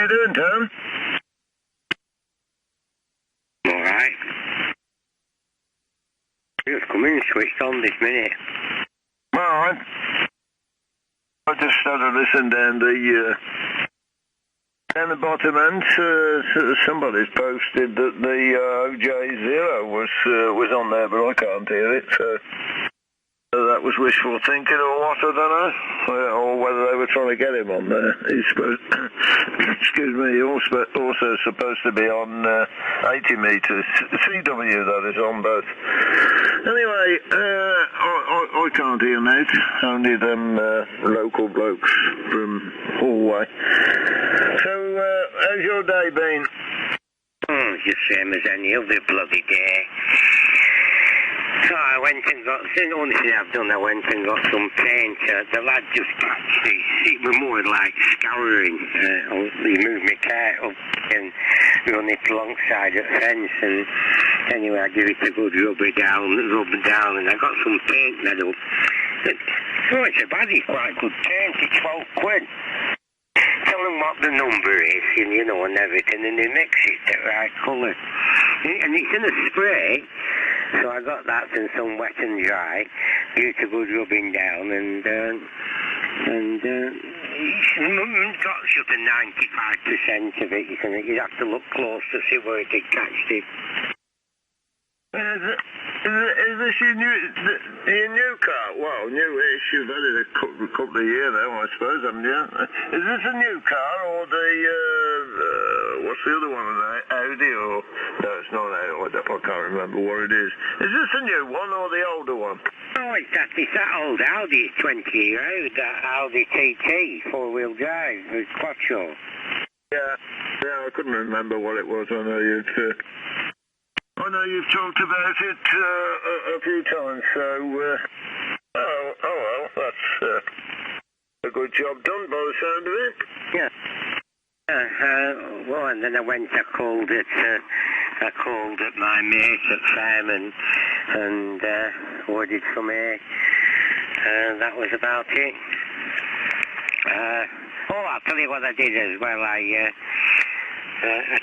you doing, Tom? Alright. Just come in, switched on this minute. Alright. I just started listening down the bottom end. Somebody's posted that the OJ0 was on there, but I can't hear it, so that was wishful thinking or what, I don't know. Or whether they were trying to get him on there. He's supposed, excuse me, also supposed to be on 80 metres. CW, that is, on both. Anyway, I can't hear now. Only them local blokes from Hallway. So, how's your day been? Oh, it's the same as any other bloody day. So I went and got, the only thing I've done, I went and got some paint. The lad just actually, it was more like scouring. He moved my car up and run it alongside the fence, and anyway I give it a good rub down, and I got some paint made up. So it's a badly quite good paint, it's 12 quid. Tell them what the number is, and you know, and everything, and they mix it the right colour. And it's in a spray. So I got that and some wet and dry, give it a good rubbing down, and it's got sort of 95% of it. You'd have to look close to see where it had catched it. Is this your new car? Well, new-ish. You've had it a couple of years now, I suppose, haven't you? Is this a new car or what's the other one? An Audi or... No, it's not an Audi. I can't remember what it is. Is this a new one or the older one? Oh, it's that old Audi, 20-year-old, that Audi TT, four-wheel drive, with quattro. Yeah, I couldn't remember what it was. I know you've talked about it a few times, so, oh well, that's a good job done by the sound of it. Yeah. Well, and then I called at my mate at Simon, and ordered some hay, and that was about it. I'll tell you what I did as well. I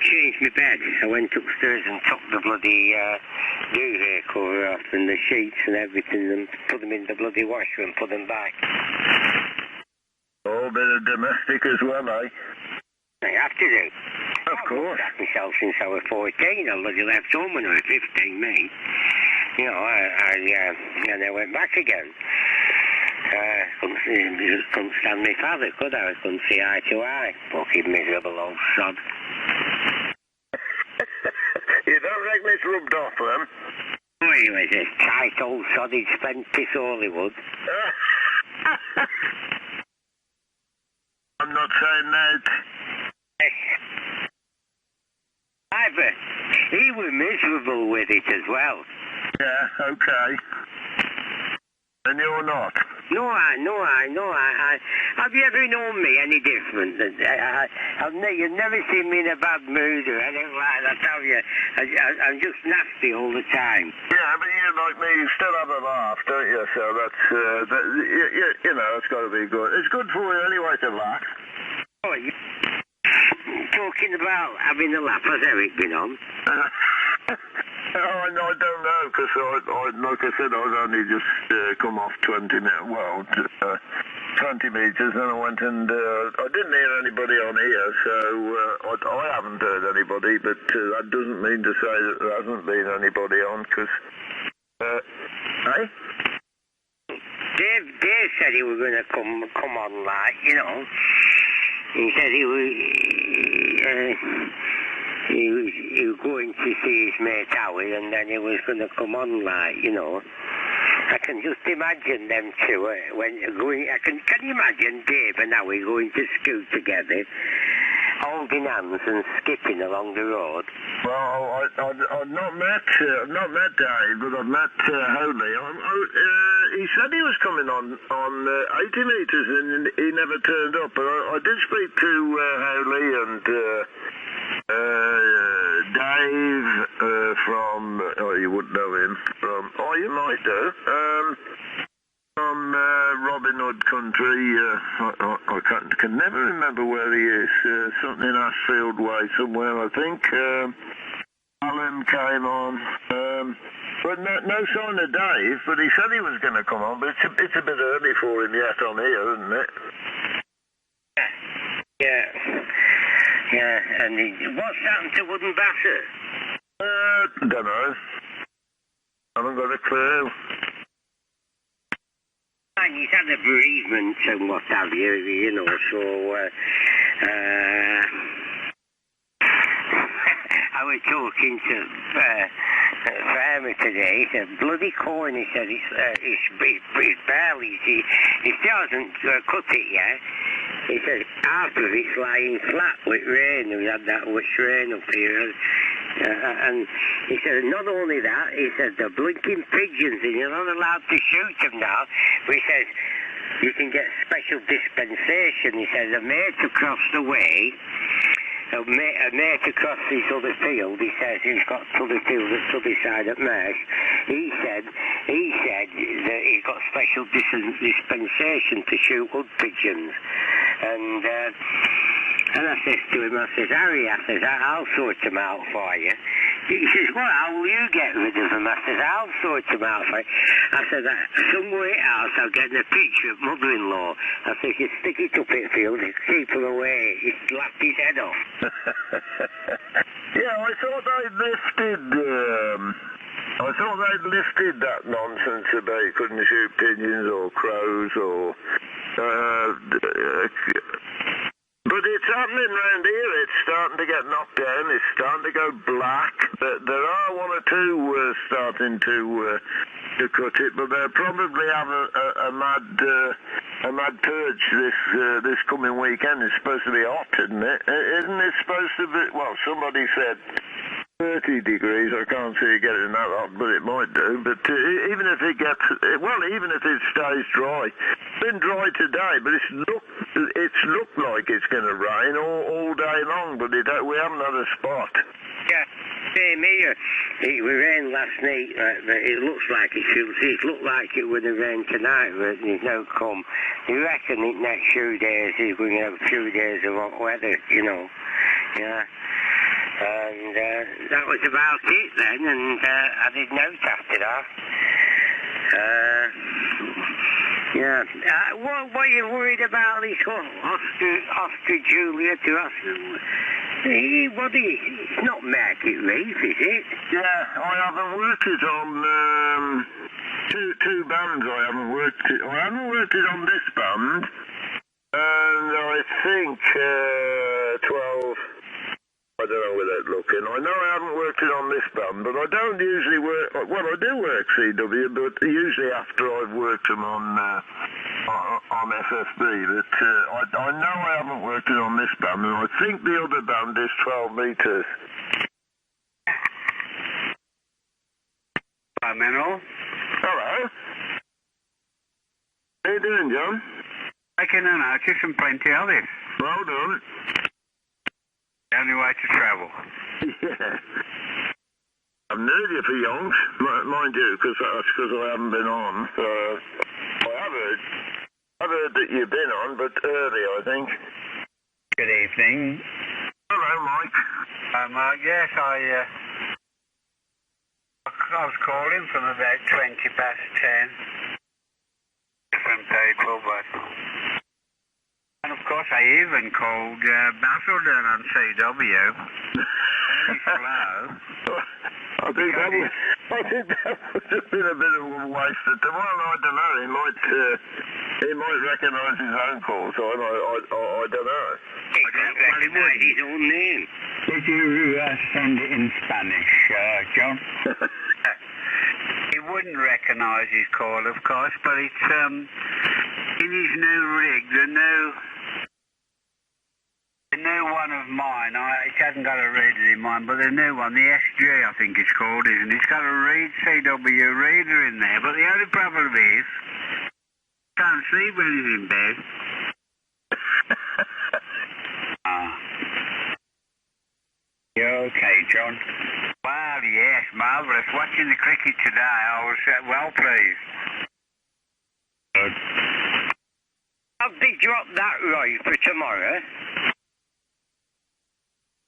changed my bed. I went upstairs and took the bloody duvet cover off and the sheets and everything and put them in the bloody washer and put them back. Oh, a bit of domestic as well, eh? I have to do. Of course. I've myself since I was 14. I bloody left home when I was 15, me. You know, and I went back again. Couldn't stand my father, could I? I couldn't see eye to eye. Fucking miserable old sod. You don't reckon it's rubbed off them? Oh, he was a tight old sod. He'd spent piss Hollywood. I'm not saying that. But he was miserable with it as well. Yeah, okay. And you're not? No, have you ever known me any different? You've never seen me in a bad mood or anything like that, have you? I'm just nasty all the time. Yeah, but you, like me, you still have a laugh, don't you? So that's, you know, it's got to be good. It's good for you anyway to laugh. Oh, talking about having a laugh, has Eric been on? I don't know, because like I said, I'd only just come off 20 metres, and I went and I didn't hear anybody on here, so I haven't heard anybody, but that doesn't mean to say that there hasn't been anybody on, because, Dave said he was going to come on, like, you know. He said he was going to see his mate Howie, and then he was going to come on, like, you know. I can just imagine them two when going. Can you imagine Dave and Howie going to school together, holding hands and skipping along the road? Well, I've not met Dave, but I've met Howley. He said he was coming on 80 metres, and he never turned up. But I did speak to Howley and Dave from. Oh, you wouldn't know him from. Oh, you might do. From Robin Hood country. I can never remember where he is. Something in Ashfield Way somewhere, I think. Alan came on. But no sign of Dave, but he said he was going to come on, but it's a bit early for him yet on here, isn't it? Yeah, and what's happened to Wooden Bassett? Don't know. Haven't got a clue. And he's had a bereavement and what have you know, so, I was talking to Farmer today. He said, bloody corn, he said, it's barely, he still hasn't cut it yet. He said, half of it's lying flat with rain. We had that much rain up here. And he said, not only that, he said, the blinking pigeons, and you're not allowed to shoot them now. But he says, you can get special dispensation. He said, a mate across the way, a mate across this other field, he says, he's got other field at the other side at Marsh. He said that he got special dispensation to shoot wood pigeons. And I says to him, Harry, I'll sort them out for you. He says, well, how will you get rid of them? I says, I'll sort them out for you. I said, somewhere else I'll get a picture of mother-in-law. I said, you stick it up in the field, keep her away. He slapped his head off. Yeah, I thought they'd lifted that nonsense about you couldn't shoot pigeons or crows or... But it's happening round here. It's starting to get knocked down. It's starting to go black. There are one or two starting to cut it, but they'll probably have a mad purge this coming weekend. It's supposed to be hot, isn't it? Isn't it supposed to be? Well, somebody said 30 degrees. I can't see it getting that hot, but it might do. But even if it gets, even if it stays dry, it's been dry today, but it's looked like it's going to rain all day long, but we haven't had a spot. Yeah, same here. It rained last night, but it looks like it should. It looked like it would have rained tonight, but there's no come. You reckon the next few days is going to have a few days of hot weather, you know? Yeah. And that was about it then, and I did note after that. Yeah. What are you worried about this Oscar Julia to us? It's not Market Reef, is it? Yeah, I haven't worked it on two bands. I haven't worked it on this band, and I think 12. I don't know without looking. I know I haven't worked it on this band, but I don't usually work... Well, I do work CW, but usually after I've worked them on FFB. But I know I haven't worked it on this band, and I think the other band is 12 metres. Hi, Menno. Hello. How you doing, John? I can notice some plenty of it. Well done. The only way to travel. Yeah. I've known you for yonks, mind you, because I haven't been on. I've heard that you've been on, but early, I think. Good evening. Hello, Mike. Mark, yes, I was calling from about 20 past 10. Different people, but... And of course, I even called Basildon on CW. Very slow. I think that would have been a bit of a waste of time. Well, I don't know. He might recognise his own call, so I don't know. He can't recognise his own name. Did you send it in Spanish, John? He wouldn't recognise his call, of course, but it's in his new rig, the new one of mine. It hasn't got a reader in mine, but the new one, the SG, I think it's called, isn't it? It's got a CW reader in there, but the only problem is, can't see when he's in bed. You okay, John? Well, yes, marvellous. Watching the cricket today, I was well pleased. Good. dropped that right for tomorrow?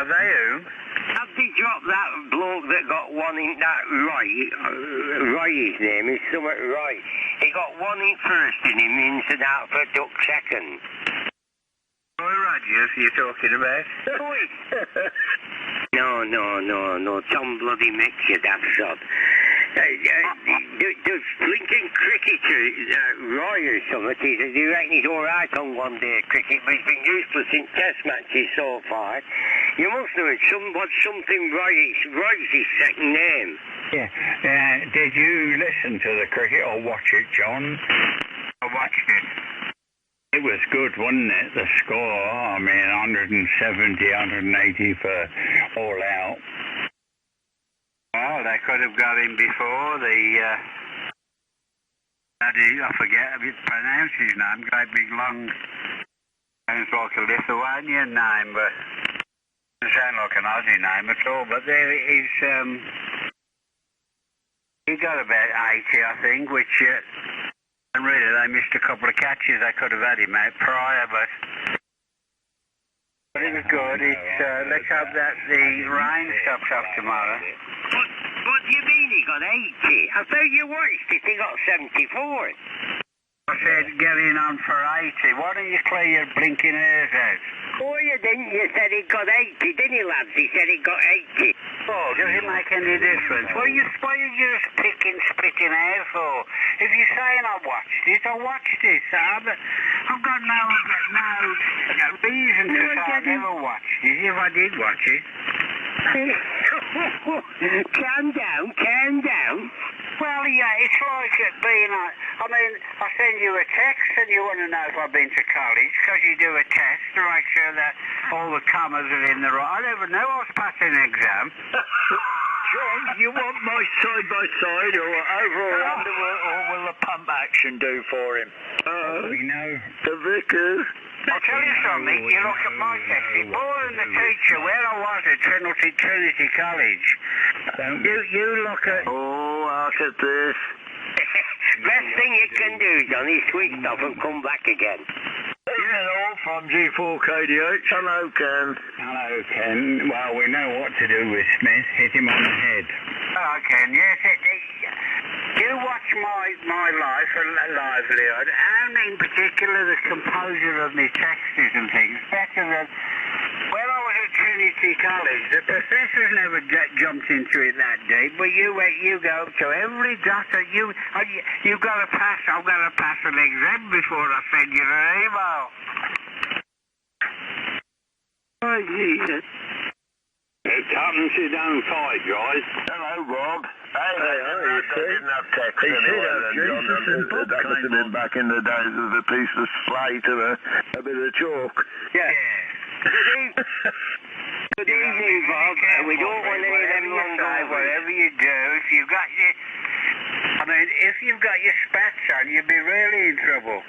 Are they who? Have they dropped that bloke that got one in that Roy, his name is something Roy. He got one in first innings and out for duck second. Roy Rogers you're talking about? No. Tom bloody Mick, you daft sod. The blinking cricketer, Roy or something, he reckon he's alright on one-day cricket, but he's been useless in test matches so far. You must know it's something Roy's his second name. Yeah. Did you listen to the cricket or watch it, John? I watched it. It was good, wasn't it? The score, I mean, 170, 180 for all out. Well, they could have got him before I forget how to pronounce his name, great big long, sounds like a Lithuanian name, but doesn't sound like an Aussie name at all, but there is, he got about 80, I think, which, and really they missed a couple of catches, they could have had him out prior, but it was good. Let's hope that the rain stops off tomorrow. What do you mean he got 80? I thought you watched it, he got 74. I said getting on for 80. Why don't you clear your blinking ears out? Oh, you didn't. You said he got 80, didn't you, lads? He said he got 80. Oh, does it make any difference? What are you just splitting hair for? If you're saying I watched it, I watched it, Sab. I've got no reason to say I never watched it, if I did watch it. Calm down. Well, yeah, it's like it being I mean, I send you a text and you want to know if I've been to college because you do a test to make sure that all the commas are in the right. I never knew I was passing an exam. John, you want my side-by-side or over or under, or will the pump action do for him? We know. The Vickers. I'll tell you something, you look at my test, it's more than the teacher, where I was at Trinity College. You look at... Oh, look at this. Best thing you can do, Johnny, switch off and come back again. Yeah, all from G4KDH. Hello, Ken. Hello, Ken. Well, we know what to do with Smith. Hit him on the head. Hello, Ken. Yes, you watch my life and livelihood, and in particular the composure of my texts and things, better than... When I was at Trinity College, the professors never jumped into it that deep, but you go to every dot that you've got to pass. I've got to pass an exam before I send you an email. Oh, Jesus. It's happened to down 5, guys. Hello, Rob. Hey, I didn't have text anyway. That must have been back in the days with a piece of slate and a bit of chalk. Yeah. Good evening, Bob. We don't want any of them long overs. Whatever you do, if you've got your spats on, you'd be really in trouble.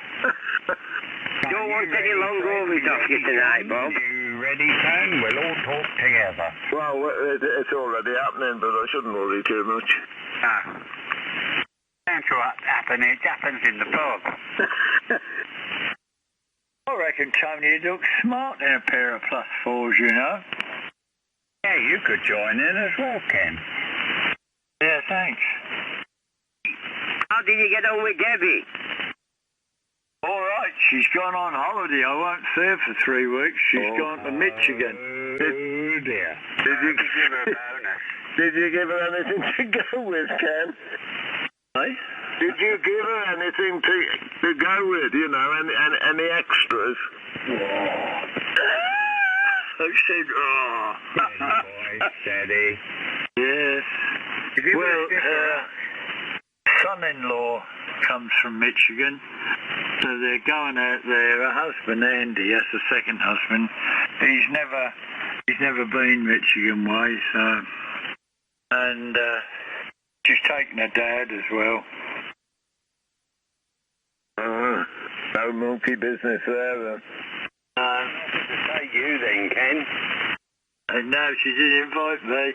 Don't want any long overs off you tonight, Bob. You ready, Ken? We'll all talk together. Well, it's already happening, but I shouldn't worry too much. Don't happen. It happens in the pub. I reckon Tony looks smart in a pair of +4s, you know. Yeah, you could join in as well, Ken. Yeah, thanks. How did you get on with Debbie? All right, she's gone on holiday. I won't see her for 3 weeks. She's gone to Michigan. Oh, dear. Did you give her a bonus? Did you give her anything to go with, Ken? Hey? Did you give her anything to go with, you know, and any extras? I said, oh. Steady, boy, steady. Yes. Well, her son-in-law comes from Michigan, so they're going out there. Her husband, Andy, that's the second husband. He's never been Michigan way, so... And she's taken her dad as well. No monkey business there, then. Nothing to say you then, Ken. No, she didn't invite me.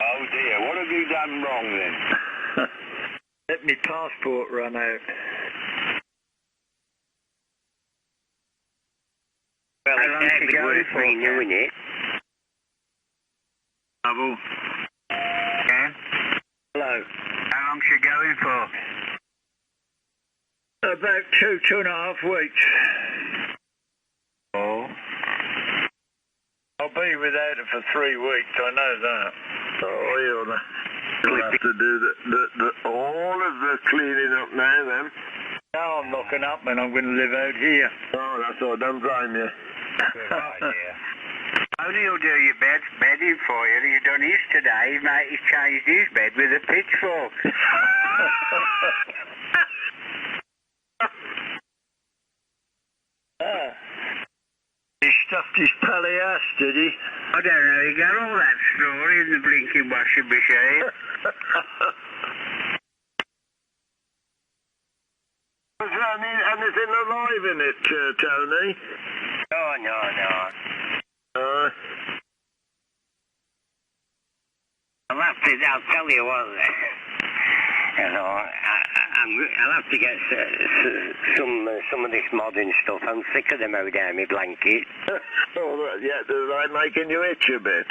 Oh dear, what have you done wrong then? Let me passport run out. worth renewing it. Double. Ken? Hello. How long's you going for? About 2.5 weeks. Oh. I'll be without it for 3 weeks, I know that. Oh, you'll have to do all of the cleaning up now, then. No, I'm knocking up and I'm going to live out here. Oh, that's all. Don't blame you. Good idea. Only he'll do your bedding for you. He's done his today. He's changed his bed with a pitchfork. He stuffed his pally ass, did he? I don't know. He got all that straw in the blinking washing machine. Was there anything alive in it, Tony? Oh, no. I'll tell you what, you know, I'll have to get some of this modern stuff. I'm sick of them out there, my blanket. Oh, yeah, they're like making you itch a bit.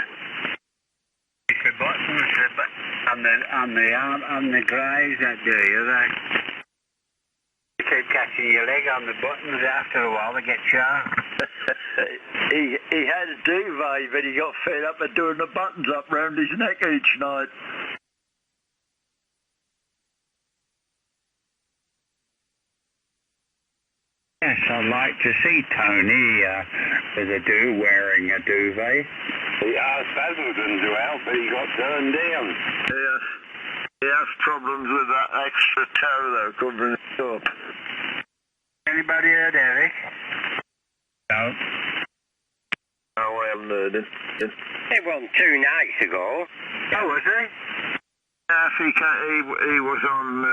It's the buttons on the greys that do you. You keep catching your leg on the buttons. After a while, they get sharp. He had a duvet, but he got fed up at doing the buttons up round his neck each night. Yes, I'd like to see Tony wearing a duvet. Yeah, Basildon do out, but he got turned down. Yes. He has problems with that extra toe, though, covering it up. Anybody heard Eric? No. Oh, I haven't heard him. It wasn't 2 nights ago. Oh, was he? Yes, he was on...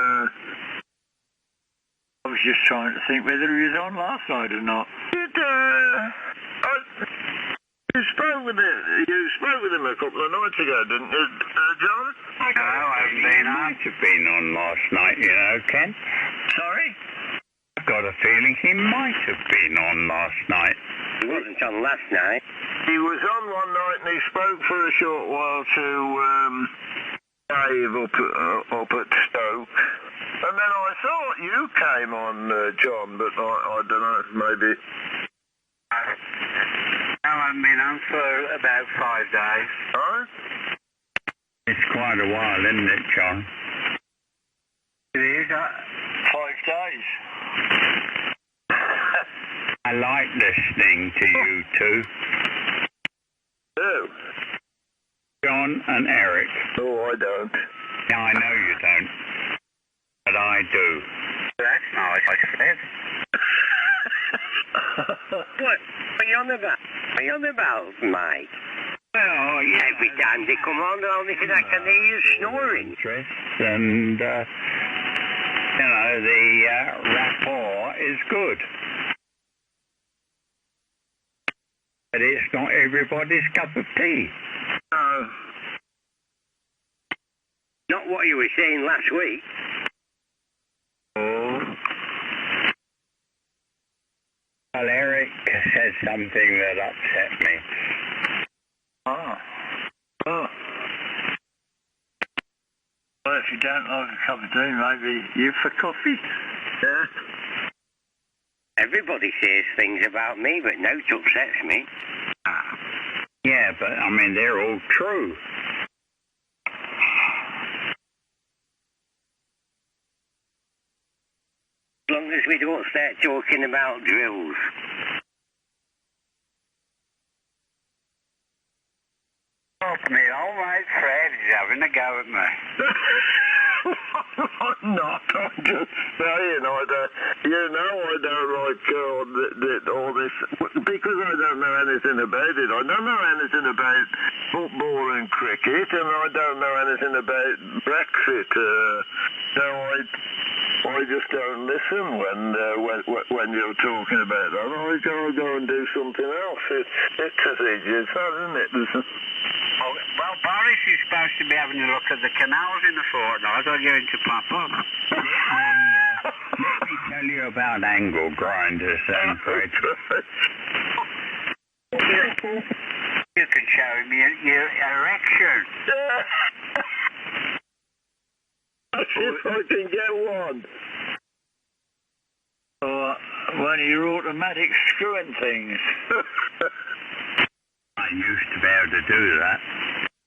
I was just trying to think whether he was on last night or not. You spoke with him a couple of nights ago, didn't you, John? No, I haven't been on. Might have been on last night, you know, Ken. Sorry? I've got a feeling he might have been on last night. He wasn't on last night. He was on one night and he spoke for a short while to Dave up at Stoke. And then I thought you came on, John, but I don't know, maybe... No, I haven't been on for about 5 days. Huh? It's quite a while, isn't it, John? It is. 5 days. I like listening to you two. Who? John and Eric. Oh, I don't. Yeah, I know you don't. But I do. That's nice, I said. What are you on about? What are you on about, Mike? Well, yeah. Every time they come on, I can hear you snoring. And, you know, the rapport is good. But it's not everybody's cup of tea. No. Not what you were saying last week. Oh. Well, Eric said something that upset me. Oh. Well, if you don't like a cup of tea, maybe you for coffee? Yeah. Everybody says things about me, but no, it upsets me. Yeah, but, I mean, they're all true. As long as we don't start talking about drills. Oh, me old mate Fred is having a go at me. I'm not. I'm just saying. I don't like all this because I don't know anything about it. I don't know anything about football and cricket, and I don't know anything about Brexit. So I just don't listen when you're talking about that. I go and do something else. It's as easy as that, isn't it? Well, Boris is supposed to be having a look at the canals in the fortnight. I'm going to pop up. Let me tell you about angle grinders and Fred. You can show him your erection. If I can get one. Or one of your automatic screwing things. I used to be able to do that.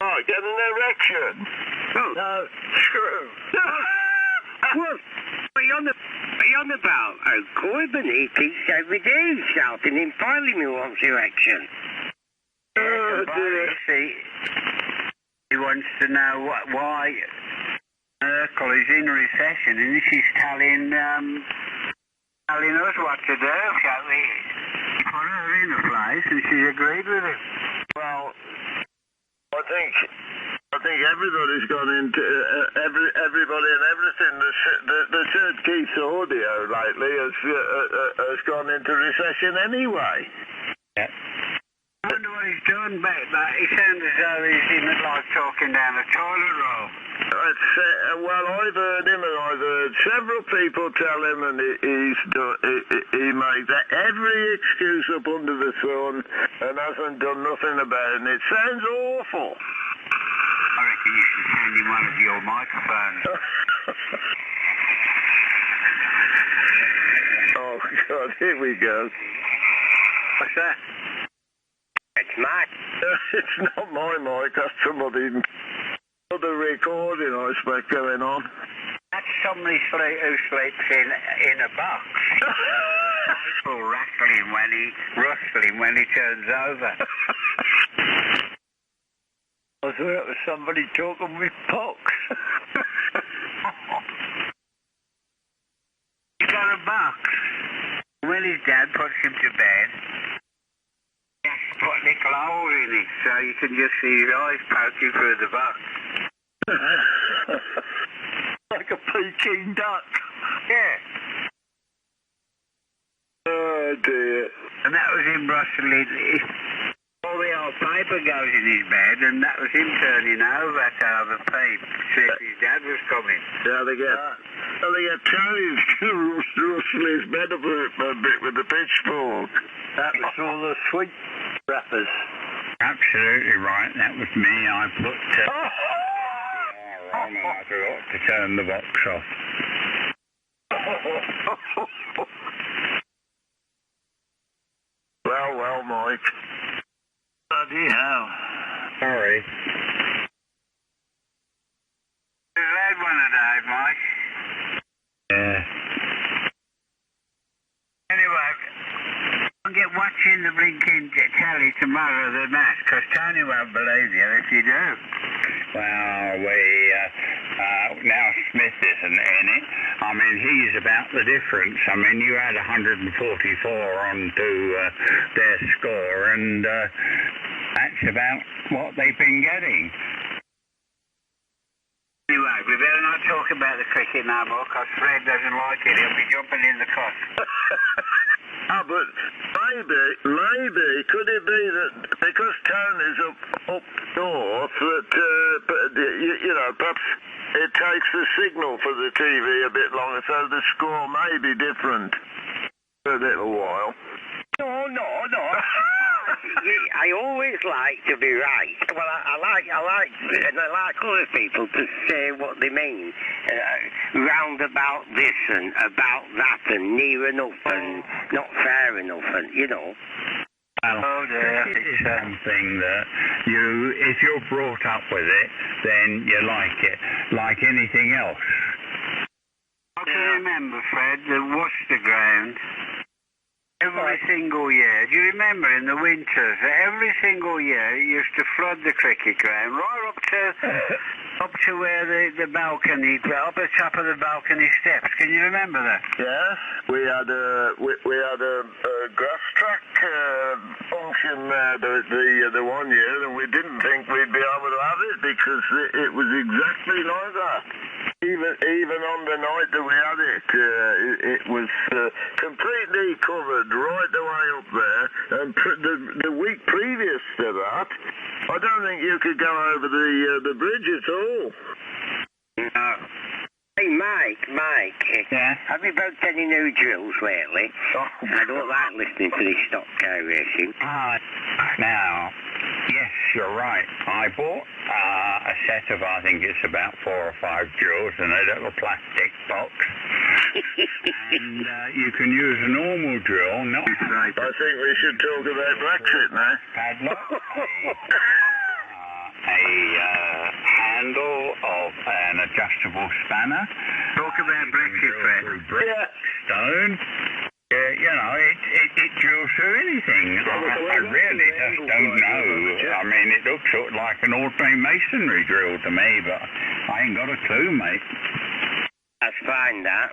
Oh, get an erection. Oh. No, screw. What? What are you on about? Oh, Corbyn, he keeps every day shouting in Parliament wants election. Oh, dear. You see, he wants to know why Merkel is in recession, and she's telling us what to do, shall we? Put her in a place, and she's agreed with it. Well, I think everybody's gone into everybody and everything. The third Keith's audio lately has gone into recession anyway. Yeah. I wonder what he's done, but he sounds as though he's in like talking down the toilet roll. Well, I've heard him, and I've heard several people tell him, and he makes every excuse up under the sun and hasn't done nothing about it. And it sounds awful. I reckon you should send him one of your microphones. Oh, God, here we go. What's that? It's mine. It's not my mic, that's somebody. Other recording, I expect, going on. That's somebody who sleeps in a box. People rustling when he turns over. I thought it was somebody talking with pox. He's got a box. When his dad puts him to bed, he has to put little holes in it so you can just see his eyes poking through the box. Like a Peking duck. Yeah. Oh, dear. And that was him rustling. All the old paper goes in his bed, and that was him turning over to have a peep to see if his dad was coming. Yeah, they get Terry to rustle his bed up a bit with the pitchfork. That was all the sweet wrappers. Absolutely right. That was me. I put... I forgot to turn the box off. Well, Mike. Bloody hell. Sorry. You've had one today, Mike. Yeah. Anyway, I'll get watching the blinking telly tomorrow, the match, because Tony won't believe you if you do. Well, now Smith isn't in it. I mean, he's about the difference. I mean, you had 144 onto their score, and that's about what they've been getting. Anyway, we better not talk about the cricket no more, because Fred doesn't like it. He'll be jumping in the cot. But maybe, could it be that because Tony's up north, that, perhaps it takes the signal for the TV a bit longer, so the score may be different for a little while. No. I always like to be right. Well, I like other people to say what they mean. Round about this and about that and near enough and not fair enough and, you know. Oh dear, it's something that if you're brought up with it, then you like it, like anything else. I can remember, Fred, the Worcester ground. Every single year, do you remember in the winters, every single year you used to flood the cricket ground right up to where the balcony, up the top of the balcony steps. Can you remember that? Yes, we had a grass track function there the one year, and we didn't think we'd be able to have it because it was exactly like that. Even on the night that we had it was completely covered right the way up there. And the week previous to that, I don't think you could go over the bridge at all. No. Hey, Mike. Yeah? Have you bought any new drills lately? Oh. I don't like listening to this stock car racing. Now, yes, you're right. I bought a set of, I think it's about 4 or 5 drills in a little plastic box. And you can use a normal drill, not I think we should talk about Brexit now. padlock, a handle of an adjustable spanner. Talk about Brexit, Fred. Brick, stone. You know, it drills through anything. I really just don't know. I mean, it looks sort of like an ordinary masonry drill to me, but I ain't got a clue, mate. That's fine, that.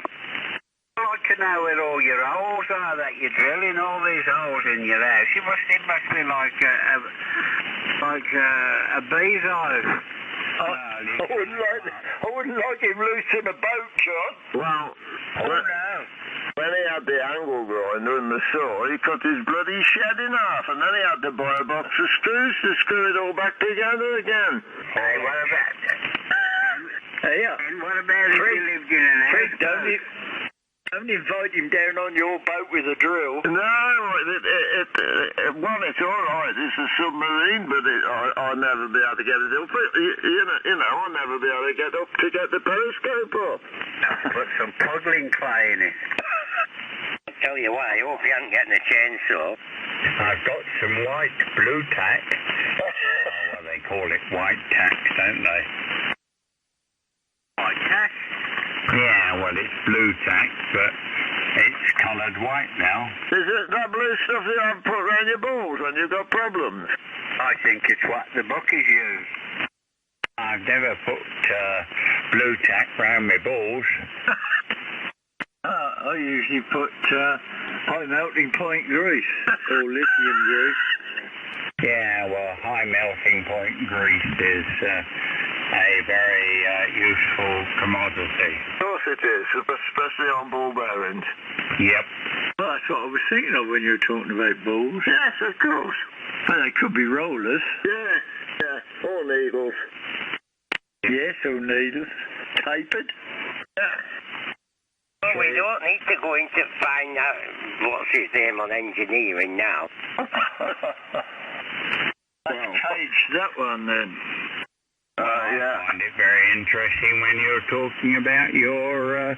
I'd like to know where all your holes are that you're drilling, all these holes in your house. It must be like a bee's hive. I wouldn't like him loose in a boat, John. Well, when he had the angle grinder in the saw, he cut his bloody shed in half, and then he had to buy a box of screws to screw it all back together again. Hey, what about that? Yeah. And what about if you lived in an Fred, house? don't invite him down on your boat with a drill. No, one, it's all right. It's a submarine, but I'll never be able to get it up. You know, I'll never be able to get up to get the periscope off. Put some puddling clay in it. I tell you what, I hope you haven't getting a chainsaw. I've got some white blue tack. Well, they call it white tack, don't they? White tack? Yeah, well, it's blue tack, but it's coloured white now. Is it that blue stuff you have put around your balls when you've got problems? I think it's what the bookies use. I've never put blue tack round my balls. I usually put high melting point grease or lithium grease. Yeah, well, high melting point grease is a very useful commodity. Of course it is, especially on ball bearings. Yep. Well, that's what I was thinking of when you were talking about balls. Yes, of course. Well, they could be rollers. Yeah, or needles. Yes, or needles. Tapered. Yeah. Well, we don't need to go into find out what's his name on engineering now. Let's change that one then. Yeah. I find it very interesting when you're talking about your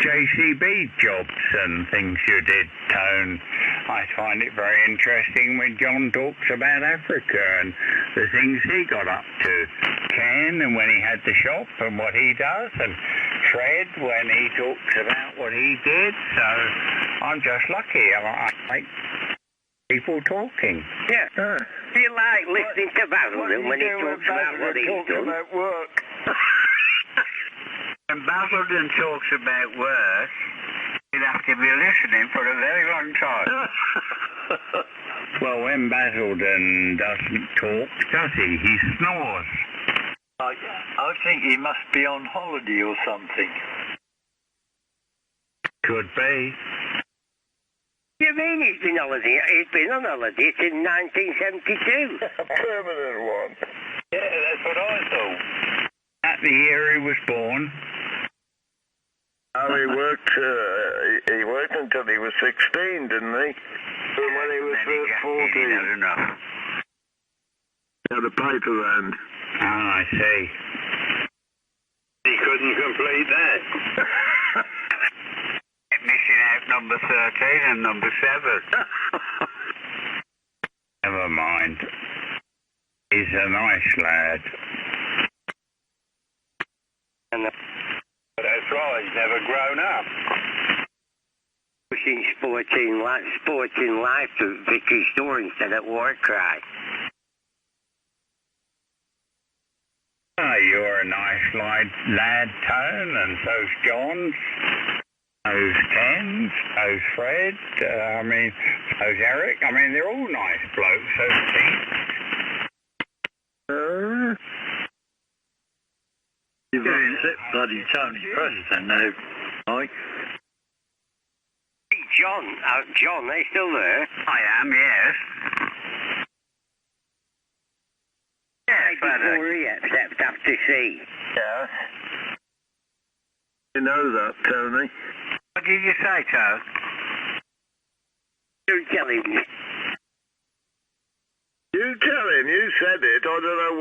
JCB jobs and things you did, Tone. I find it very interesting when John talks about Africa and the things he got up to. Ken, and when he had the shop and what he does, and Fred when he talks about what he did. So I'm just lucky. I like people talking. Yeah. Do you like listening to Basildon when he talks about what he's done? About work. When Basildon talks about work, you'd have to be listening for a very long time. Well, when Basildon doesn't talk, does he? He snores. I think he must be on holiday or something. Could be. You mean he's been on holiday? He's been on holiday since 1972. A permanent one. Yeah, that's what I thought. At the year he was born. Oh, he worked until he was 16, didn't he? But when he was 14, enough. he had a paper round. Ah, I see. He couldn't complete that. Missing out number 13 and number 7. Never mind. He's a nice lad. That's right, he's never grown up. Pushing sporting life to Victory Store instead of Warcry. Oh, you're a nice lad, Tone, and so's John. So's Ken, so's Fred, so's Eric. They're all nice blokes, so's Pete. You've upset bloody Tony Preston now, Mike. Hey, John, are you still there? I am, yes. Yeah, before he accept after C. Yeah. You know that, Tony. What did you say, Toe? You tell him. You tell him. You said it. I don't know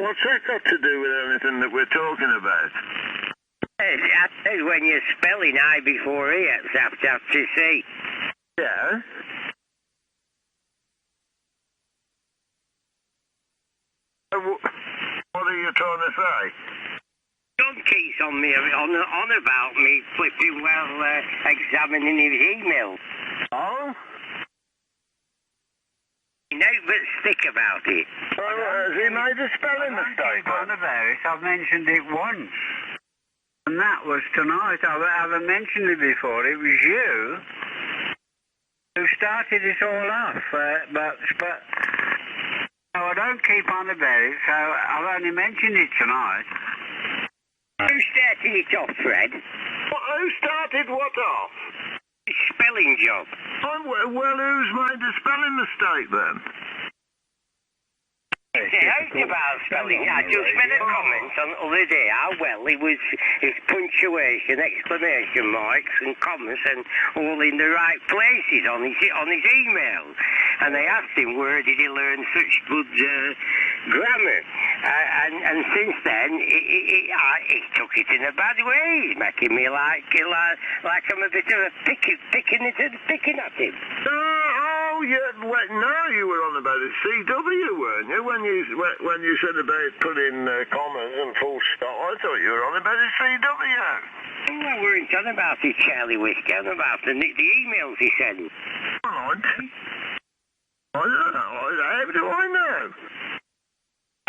what's that got to do with anything that we're talking about? I said when you're spelling I before E, it's after C. Yeah. What are you trying to say? John keeps on me on about me flipping examining his email. Oh? No, but stick about it. Oh, has he made a spelling mistake? I've mentioned it once. And that was tonight. I haven't mentioned it before. It was you who started it all off. But no, I don't keep on about it, so I've only mentioned it tonight. Who started it off, Fred? Who started what off? Spelling job. Well, who's made a spelling mistake then? It's about spelling. I just made a comment on the other day how well it was his punctuation, exclamation marks and commas and all in the right places on his email. And I asked him where did he learn such good grammar. And since then, he took it in a bad way. He's making me like I'm a bit of a picking at him. Oh, yeah. No, you were on about a CW, weren't you? When you said about putting commas and full stop, I thought you were on about a CW. Oh, I weren't on about it, Charlie Whiskey. I'm about the emails he sent. Oh, I don't know. How do I know?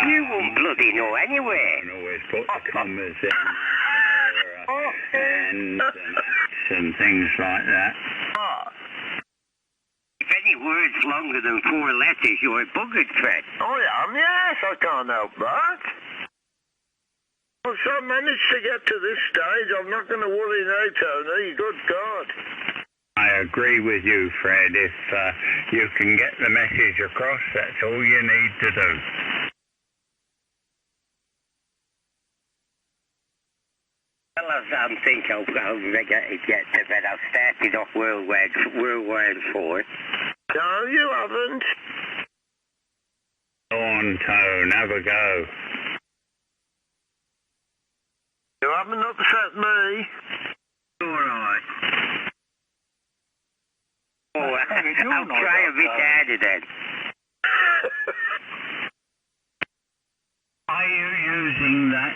You won't bloody know anyway. You can always put the commas in and things like that. What? If any word's longer than 4 letters, you're buggered, Fred. I am, yes. I can't help that. Once I managed to get to this stage, I'm not going to worry now, Tony. Good God. I agree with you, Fred. If you can get the message across, that's all you need to do. Well, I think I'll get to bed. I've started off World War 4. No, you haven't. Go on, Tone, have a go. You haven't upset me. All right. Oh, I'll try a bit harder then. Are you using that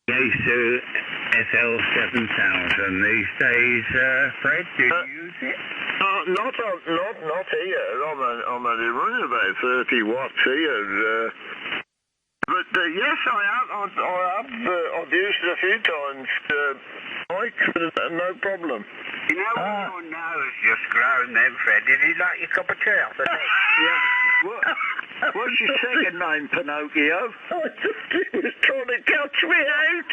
Yaesu SL7000 these days, Fred? Do you use it? Not here. I'm only running about 30 watts here. But yes, I have. I've used it a few times. No problem. You know when your nose just grown then, Fred, did he like your cup of tea off the neck? Yeah. What's your second name, Pinocchio? I thought he was trying to catch me out.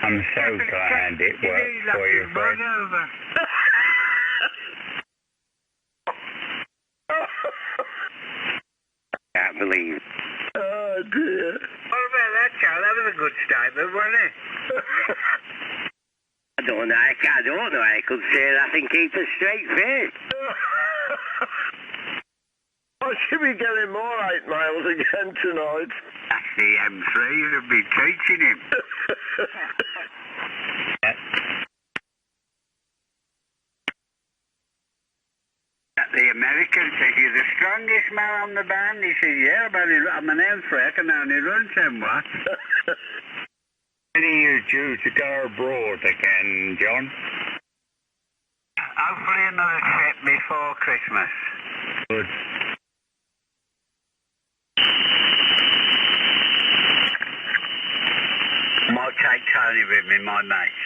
I'm so glad it worked for you, Fred. Can't believe it. Oh, dear. What about that, Charlie? That was a good statement, wasn't it? I don't know. I could say that and keep a straight face. I should be getting more 8 miles again tonight. That's the M3. You'll be teaching him. The American said, "You're the strongest man on the band." He said, "Yeah, I'm an M3. I can only run 10 watts." When are you due to go abroad again, John? Hopefully another trip before Christmas. Good. Might take Tony with me, my mate.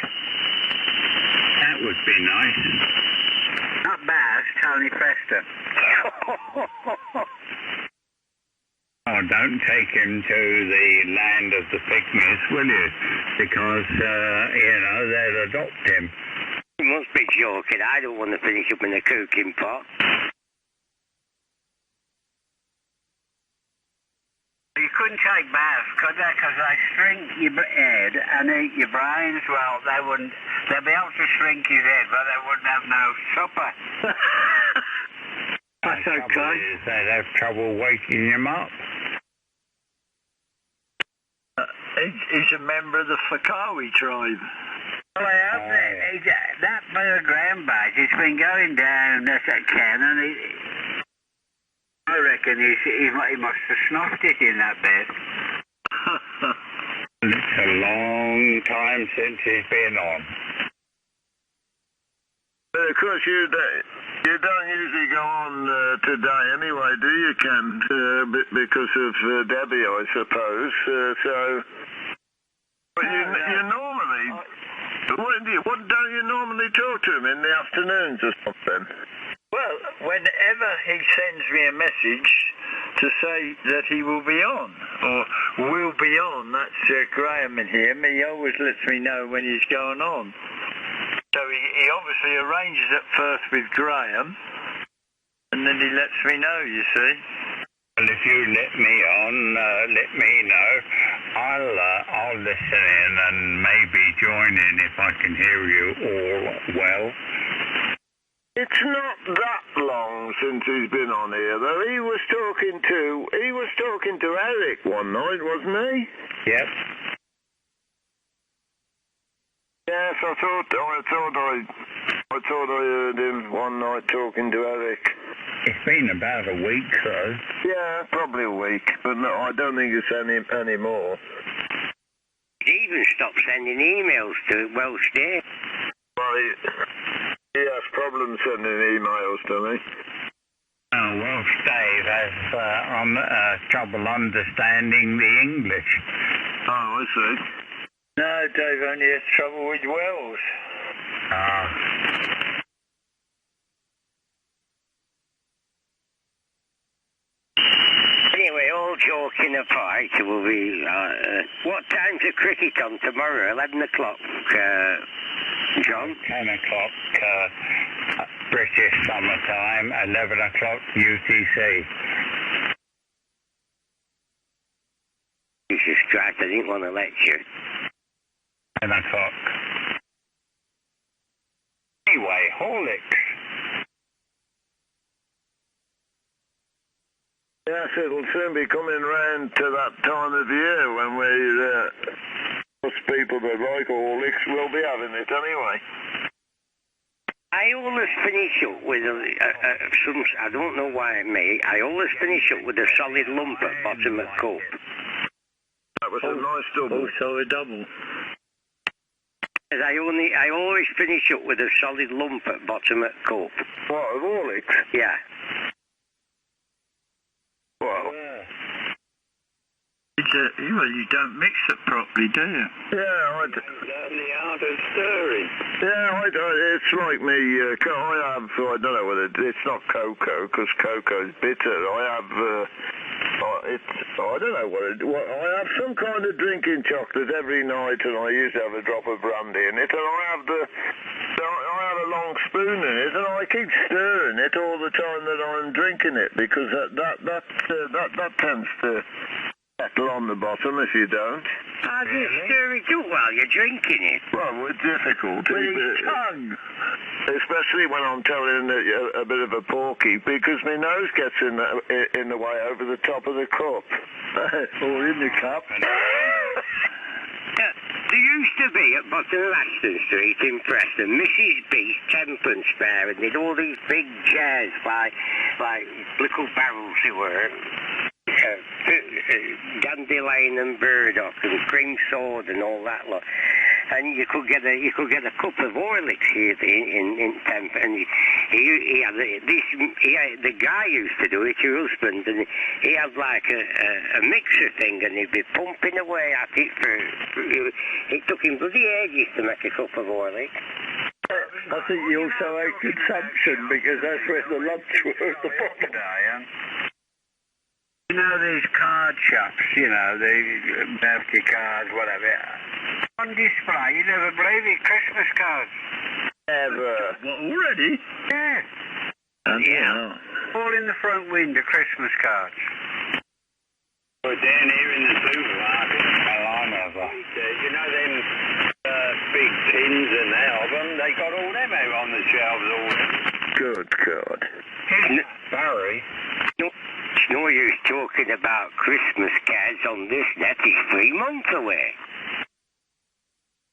That would be nice. Not Baz, Tony Preston. Oh, don't take him to the land of the pygmies, will you? Because, they'll adopt him. You must be joking. I don't want to finish up in a cooking pot. You couldn't take baths, could they? Because they shrink your head and eat your brains. Well, they wouldn't. They'd be able to shrink his head, but they wouldn't have no supper. That's okay. They'd have trouble waking him up. He's a member of the Fakawi tribe. Well, I hope that bird ground-bait, it's been going down as it can, and I reckon he must have snuffed it in that bed. It's a long time since he's been on. Of course, you don't usually go on today anyway, do you, Ken? Because of Debbie, I suppose. But you normally... What don't you normally talk to him in the afternoons or something? Well, whenever he sends me a message to say that he will be on, or will be on, that's Graham in here, he always lets me know when he's going on. So he obviously arranges it first with Graham, and then he lets me know, you see. Well, if you let me on, let me know. I'll listen in and maybe join in if I can hear you all well. It's not that long since he's been on here, though. He was talking to Eric one night, wasn't he? Yep. Yes, I thought I heard him one night talking to Eric. It's been about a week, though. Yeah, probably a week, but no, I don't think it's any more. He even stopped sending emails to Welsh Day. Well, he has problems sending emails, doesn't he? Oh, Welsh Dave has trouble understanding the English. Oh, I see. No, Dave only has trouble with Welsh. Anyway, all joking apart, we'll be... what time's the cricket on tomorrow? 11 o'clock, John? 10 o'clock British summer time, 11 o'clock UTC. Jesus Christ, I didn't want to lecture. 10 o'clock. Anyway, Horlicks. Yes, it'll soon be coming round to that time of year when most people that like Horlicks will be having it anyway. I always finish up with some... I don't know why, mate. I always finish up with a solid lump at bottom of cup. That was a nice double. Also a double. I always finish up with a solid lump at bottom of cup. What, of Horlicks? Yeah. Well, Well, you don't mix it properly, do you? yeah, The art of stirring. yeah, it's like me, I don't know whether it's not cocoa, because cocoa's bitter. I have, I don't know I have some kind of drinking chocolate every night, and I used to have a drop of brandy in it, and I have a long spoon in it, and I keep stirring it all the time that I'm drinking it, because that tends to settle on the bottom if you don't. How do you stir it up while you're drinking it? Well, it's difficult. With his tongue. Especially when I'm telling a bit of a porky, because my nose gets in the way over the top of the cup. Or in the cup. There used to be at bottom of Aston Street in Preston, Mrs. B's Temperance Fair, and they'd all these big jars like little barrels they were. Dandelion and burdock and cream soda and all that lot, and you could get a cup of Horlicks here in Temp, and the guy used to do it, your husband, and he had like a mixer thing, and he'd be pumping away at it it took him bloody ages to make a cup of Horlicks. I think you also had consumption, because that's where the lunch was, the bottom. You know these card shops, the birthday cards, whatever. On display, you never believe it, Christmas cards. Never. What, already? Yeah. Yeah. All in the front window, Christmas cards. We're down here in the supermarket. Well, I never. You know them big tins and that of them? They got all them out on the shelves already. Good God. Barry? It's no use talking about Christmas cards on this net. It's 3 months away.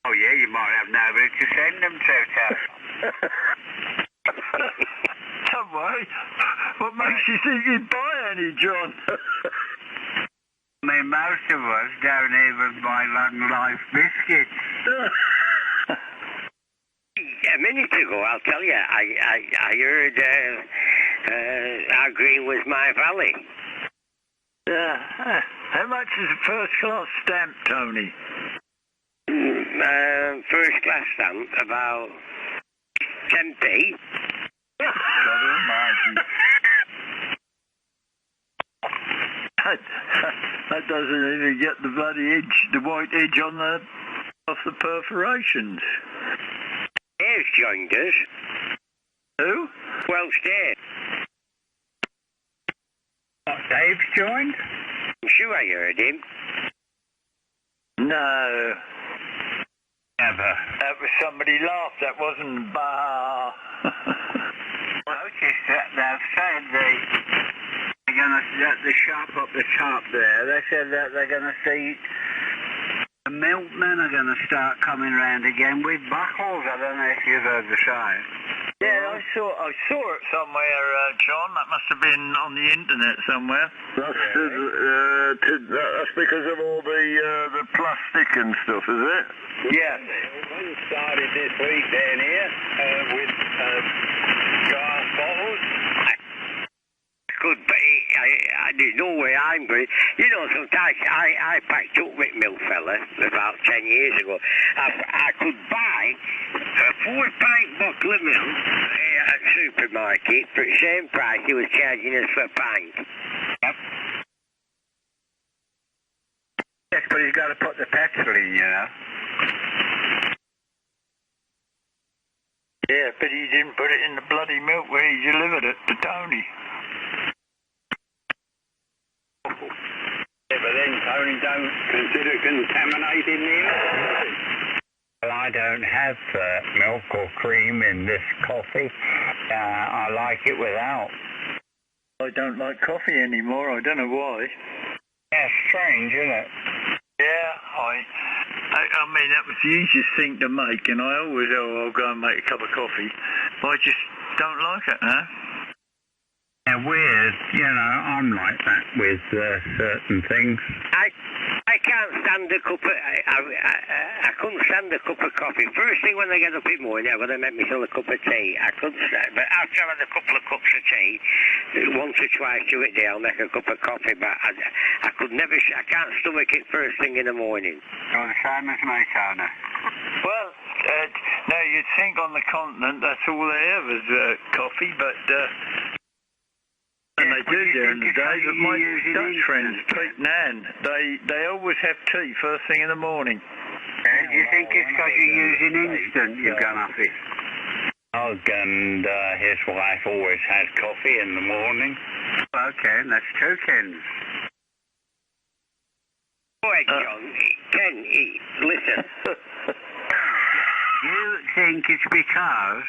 Oh, yeah, you might have nobody to send them to, Tony. Don't worry. What makes you think you'd buy any, John? I mean, most of us don't even buy long life biscuits. A minute ago, I'll tell you, I heard how green was my valley. Yeah. How much is a first class stamp, Tony? First class stamp, about 10p. God almighty. That doesn't even get the bloody edge, the white edge on off the perforations. Dave's joined us. Who? Welsh Dave. What, Dave's joined? I'm sure I heard him. No. Never. That was somebody laughed. That wasn't bah. Notice that they've said they're going to, at the shop up the top there, they said that they're going to see the milkmen are going to start coming round again with bottles. I don't know if you've heard the same. Yeah, I saw it somewhere, John. That must have been on the internet somewhere. That's because of all the plastic and stuff, is it? Yeah. One started this week down here with glass bottles. There's no way I'm going. You know, sometimes I packed up with milk fella about 10 years ago. I could buy a 4-pint bottle of milk at a supermarket for the same price he was charging us for a pint. Yep. Yes, but he's got to put the petrol in, you know. Yeah, but he didn't put it in the bloody milk where he delivered it to Tony. Yeah, but then Tony don't consider contaminating the milk. Well, I don't have milk or cream in this coffee. I like it without. I don't like coffee anymore. I don't know why. Yeah, strange, isn't it? Yeah, I mean, that was the easiest thing to make, and I always, I'll go and make a cup of coffee. But I just don't like it, huh? Yeah, weird. You know, I'm like that with certain things. I can't stand a cup of... I couldn't stand a cup of coffee. First thing when I get up in the morning, I've got to make myself a cup of tea. I couldn't stand... But after I've had a couple of cups of tea, once or twice through it day, I'll make a cup of coffee. But I could never... I can't stomach it first thing in the morning. You're the same as me, Tony. Well, now you'd think on the continent that's all they have is coffee, but... and they do during the day, but my Dutch friends, Pete and Ann, they always have tea first thing in the morning. Do you think it's because you're using instant you've gone off it? Doug and his wife always had coffee in the morning. Okay, and that's 2 cans. Go ahead, John. Ken, listen. You think it's because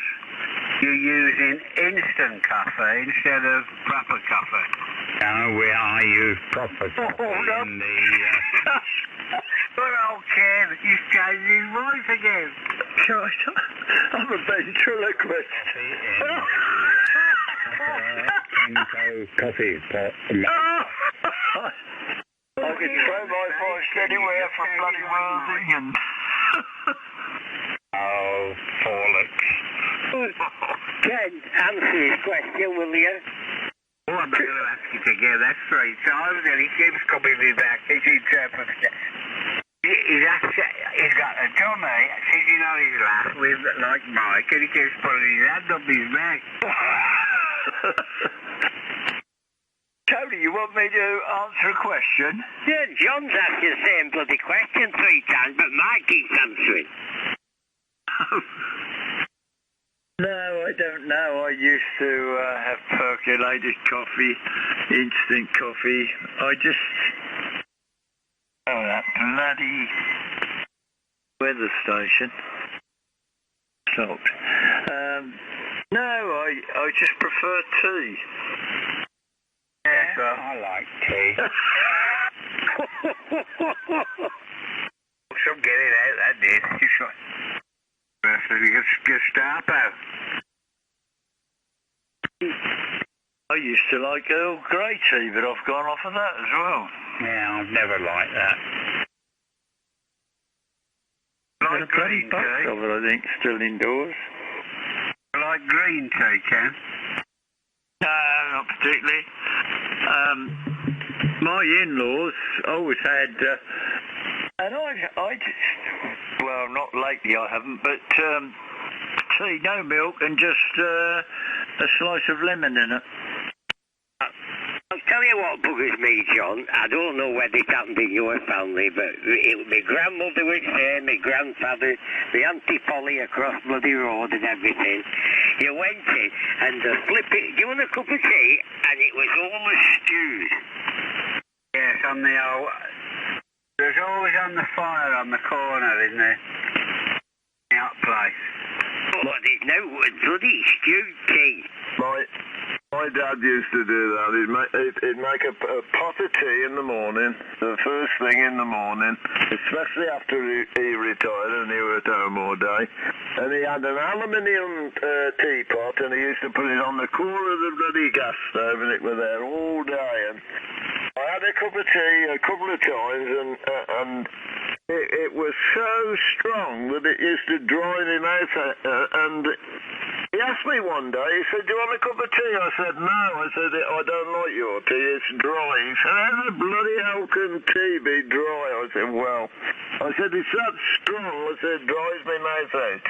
you're using instant coffee instead of proper coffee? No, I use proper coffee in the... Poor old Ken, he's changed his voice again. Gosh, I'm a ventriloquist. Coffee pot. I could throw my voice anywhere from bloody Worthing. Oh, bollocks. Ken, answer his question, will you? Oh, I'm not going to ask you to get that straight. So he keeps coming me back. He's interpreting it. He's got a dummy sitting on his lap with, like Mike, and he keeps pulling his hand up his back. Tony, you want me to answer a question? Yeah, John's asked the same bloody question 3 times, but Mike keeps answering. No, I don't know. I used to have percolated coffee, instant coffee. Oh, that bloody weather station. Stopped. No, I just prefer tea. Yeah, well, I like tea. Some get it out, that did. You shot. Gestapo. I used to like Earl Grey tea, but I've gone off of that as well. Yeah, I've never liked that. Like green tea? I think still indoors. I like green tea, Ken. No, not particularly. My in-laws always had, and I just, well, not lately I haven't, but tea, no milk, and just a slice of lemon in it. I'll tell you what buggers me, John. I don't know whether it happened in your family, but my grandmother was there, my grandfather, my Auntie Polly across bloody road and everything. You went in and flip it, you want a cup of tea, and it was almost stewed. Yes, on the old... There's always on the fire on the corner, isn't there? In that place. Oh, there's no bloody stewed tea. My dad used to do that. He'd make a pot of tea in the morning, the first thing in the morning, especially after he retired and he was at home all day. And he had an aluminium teapot, and he used to put it on the core of the bloody gas stove, and it was there all day. And I had a cup of tea a couple of times, and it was so strong that it used to dry me mouth. And he asked me one day, he said, "Do you want a cup of tea?" I said, "No." I said, "I don't like your tea, it's dry." He said, "How the bloody hell can tea be dry?" I said, "Well," I said, "it's that strong." I said, "It dries me mouth out."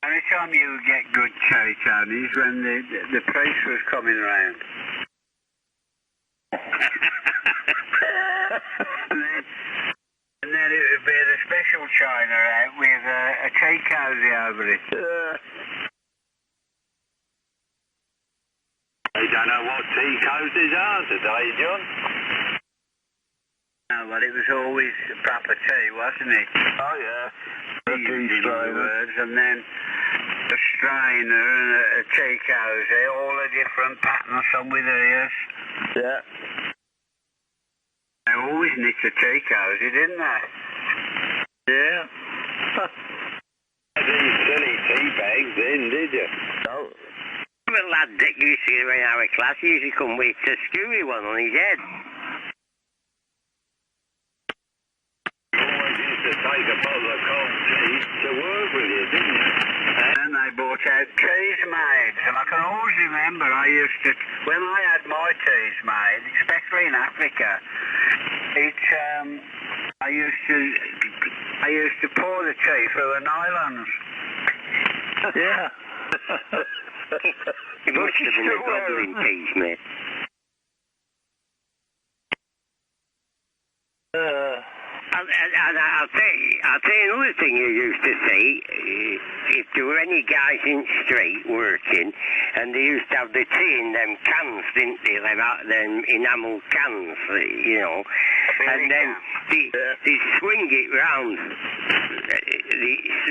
Any time you get good tea, Tony, is when the priest was coming round. and then it would be the special china out with a tea cozy over it. You don't know what tea cozies are today, John? No, but it was always proper tea, wasn't it? Oh, yeah. The tea strainer. Words, and then a strainer and a tea cozy, all the different patterns, some with ears. Yeah. They always knit a tea cozy, didn't they? Yeah. These silly tea bags in, did you? No. The lad that used to in our class used to come with a skewy one on his head. You always used to take a bottle of cold tea to work with you, didn't you? And they brought out teas made, and I can always remember when I had my teas made, especially in Africa, I used to pour the tea through the nylons. Yeah. It must have been a goblin teas, mate. And I'll tell you another thing you used to see. If there were any guys in the street working, and they used to have the tea in them cans, didn't they? Them enamel cans, you know. And then they swing it round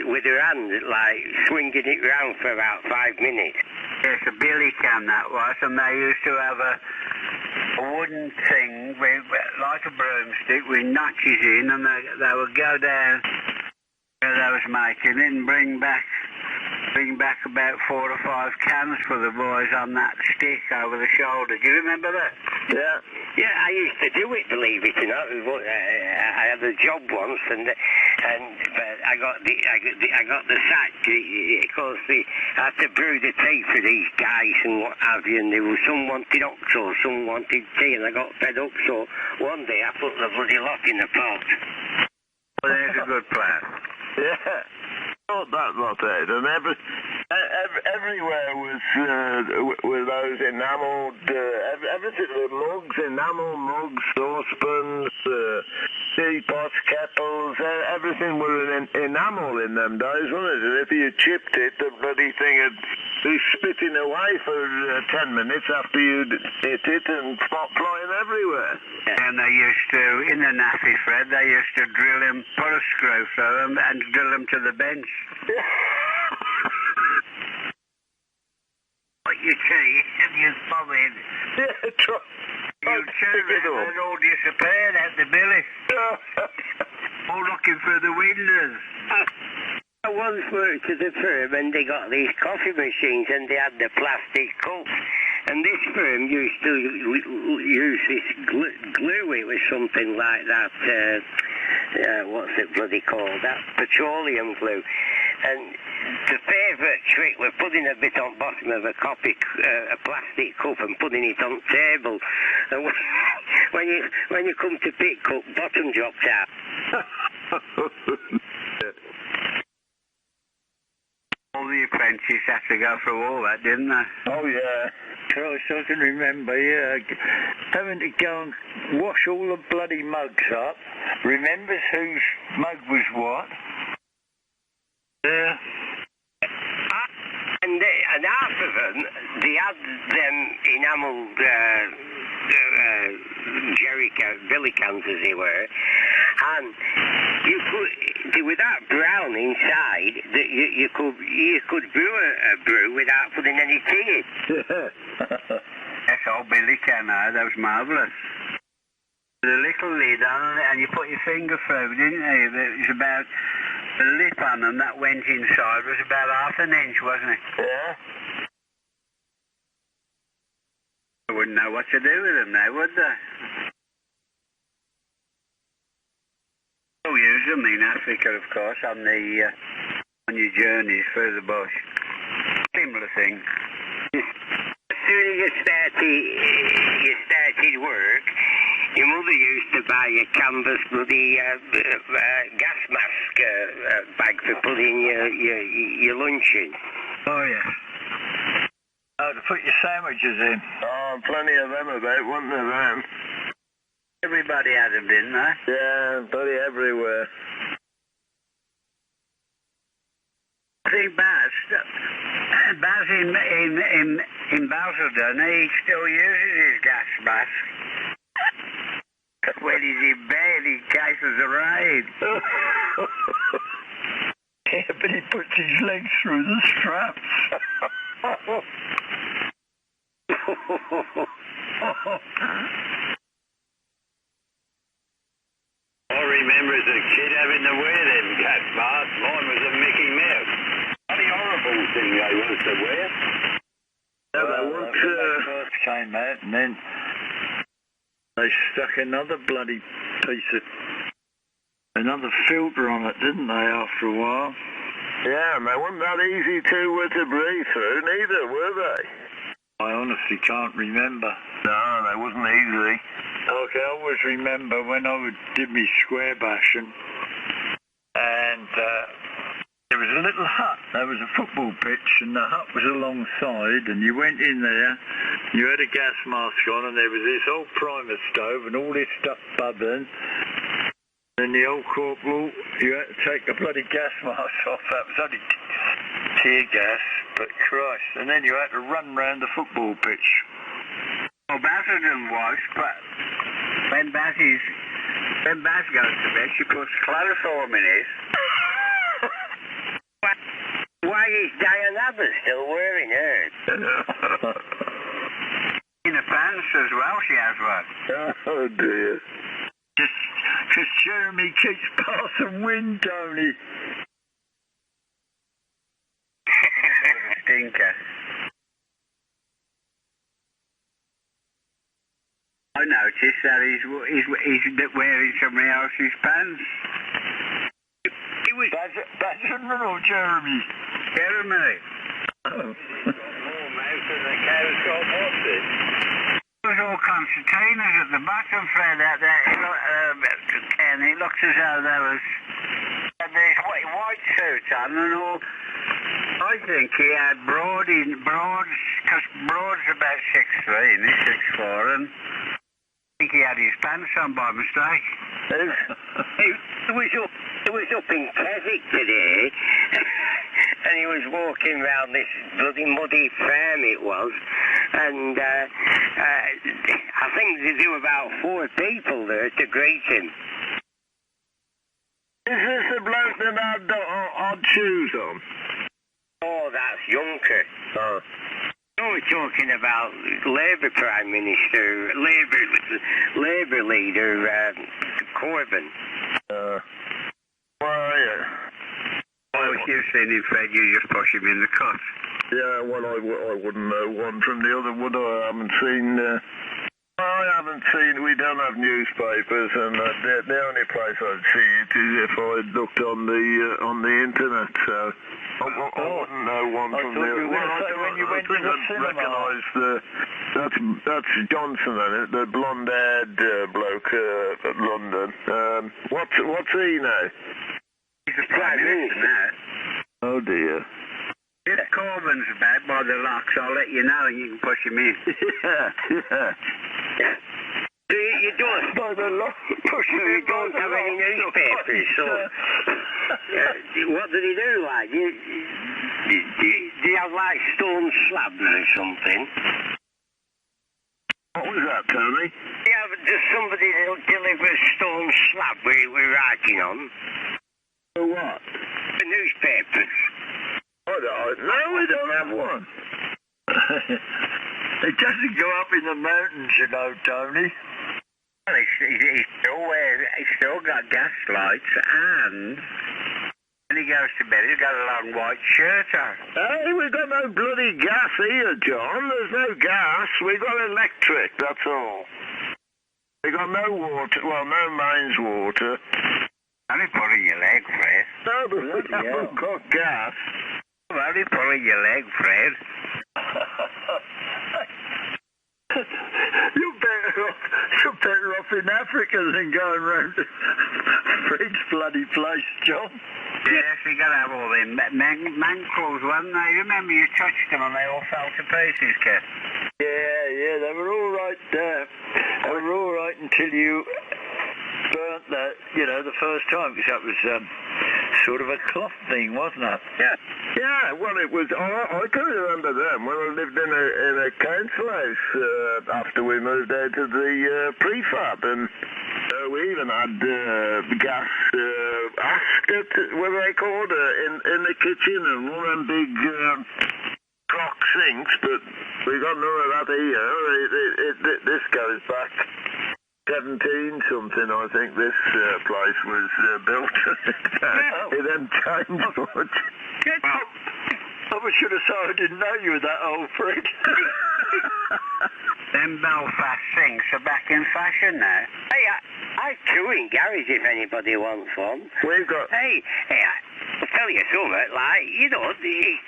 with their hand, like swinging it round for about 5 minutes. Yes, a billy can that was, and they used to have a wooden thing with, like a broomstick with notches in, and they would go down where they was making it and bring back about 4 or 5 cans for the boys on that stick over the shoulder. Do you remember that? Yeah. Yeah, I used to do it, believe it or not. I had a job once, but I got the sack because I had to brew the tea for these guys and what have you, and some wanted oxo, some wanted tea, and I got fed up. So one day I put the bloody lot in the pot. Well, there's a good plan. Yeah. Not that lot out, and everywhere was with those enamelled everything, the mugs, enamel mugs, saucepans, teapots, kettles, everything were in enamel in them days, wasn't it? And if you chipped it, the bloody thing would be spitting away for 10 minutes after you'd hit it and flying everywhere. And they used to, in the naffy, Fred, they used to drill them, put a screw through them and drill them to the bench. What you see, and you bob in. Yeah, try. You turn around and all disappeared out the billy. All looking for the windows. I once worked at a firm and they got these coffee machines and they had the plastic cups. And this firm used to use this glue. It was something like that, what's it bloody called? That petroleum glue. And the favourite trick was putting a bit on bottom of a plastic cup and putting it on the table. And when you come to pick up, bottom dropped out. All the apprentices had to go through all that, didn't they? Oh, yeah. Christ, I can remember, yeah, having to go and wash all the bloody mugs up. Remembers whose mug was what? Yeah. And half of them, they had them enamelled jerry billy cans, as they were, and they were that brown inside that you could brew a brew without putting any tea in. That's all billy can now, that was marvellous. The little lid on it, and you put your finger through, didn't you? It was about, the lip on them that went inside was about half an inch, wasn't it? Yeah. They wouldn't know what to do with them now, would they? We'll use them in Africa, of course, on your journeys through the bush. Similar thing. As soon as you started work, your mother used to buy a canvas bloody gas mask bag for putting your lunch in. Oh, yeah. Oh, to put your sandwiches in. Oh, plenty of them about, wasn't there, them? Everybody had them, didn't they? Yeah, bloody everywhere. I think Baz in Basildon, he still uses his gas mask. When he's in bed, in case there's a raid. Yeah, but he puts his legs through the straps. I remember as a kid having to wear them cat masks. Mine was a Mickey Mouse. Bloody horrible thing they was to wear. When they first came out, and then they stuck another bloody piece of, another filter on it, didn't they, after a while? Yeah, and they weren't that easy to breathe through, neither, were they? I honestly can't remember. No, they wasn't easy. Okay, I always remember when I did me square bashing, and there was a little hut. There was a football pitch, and the hut was alongside, and you went in there, you had a gas mask on, and there was this old primer stove and all this stuff bubbling. And the old corporal, you had to take the bloody gas mask off. That was only tear gas, but Christ. And then you had to run round the football pitch. Well, Basildon was, but when Baz goes to bed, she puts chloroform in it. Why is Diane Abbott still wearing hers? In the pants as well, she has one. Oh, dear. Just because Jeremy keeps passing wind, Tony. Stinker. I noticed that he's wearing somebody else's pants. It was Basildon or Jeremy? Jeremy. Oh. More mouse than the cow's got what's it? There's all concertinas at the bottom, Fred, out there. And it looks as though there was these white suits on and all. I think he had Broads, because Broad's about 6'3", and he's 6'4", and I think he had his pants on by mistake. He was up in Keswick today, and he was walking round this bloody muddy farm it was, and I think there were about 4 people there to greet him. Is this the bloke that had odd shoes on? Oh, that's Juncker. Oh. No, we're talking about Labour Prime Minister, Labour leader, Corbyn. Well, yeah. Well, if you've seen him, Fred, you just push him in the cut. Yeah, well, I wouldn't know one from the other, would I? I haven't seen, we don't have newspapers, and the only place I'd see it is if I looked on the internet, so I wouldn't know one from the other. Well, I think I'd recognise that's Johnson, isn't it? The blonde-haired bloke at London. What's he now? He's a Prime Minister now. Oh dear. If Corbyn's about by the locks, I'll let you know and you can push him in. Yeah. So you don't, By the lock, push him you in by don't the have any lock, newspapers, so what do they do, like? Do you have, like, stone slabs or something? What was that, Tony? Yeah, but does somebody deliver a stone slab we're writing on? For what? The newspapers. No, we don't have one. It doesn't go up in the mountains, you know, Tony. Well, he's still got gas lights, and when he goes to bed, he's got a long white shirt on. Hey, we've got no bloody gas here, John. There's no gas. We've got electric, that's all. We got no water, well, no mains water. Only pulling your leg, Fred. No, but we haven't got gas. Only pulling your leg, Fred. You're better off in Africa than going round to Fred's bloody place, John. Yes, we got to have all them mancrows, wasn't they? Remember you touched them and they all fell to pieces, Kev? Yeah, they were all right there. They were all right until you burnt that, the first time, because that was sort of a cloth thing, wasn't it? Yeah, well, it was. I can remember them when I lived in a council house after we moved out to the prefab, and we even had gas ash, what are they called, in the kitchen, and one of them big crock sinks, but we got none of that here. This goes back 17 something, I think this place was built. It hasn't changed much. I should have said I didn't know you were that old, Fred. Them Belfast sinks are back in fashion now. Hey, I've two in garage if anybody wants one. We've got... Hey, I'll tell you something, like, it's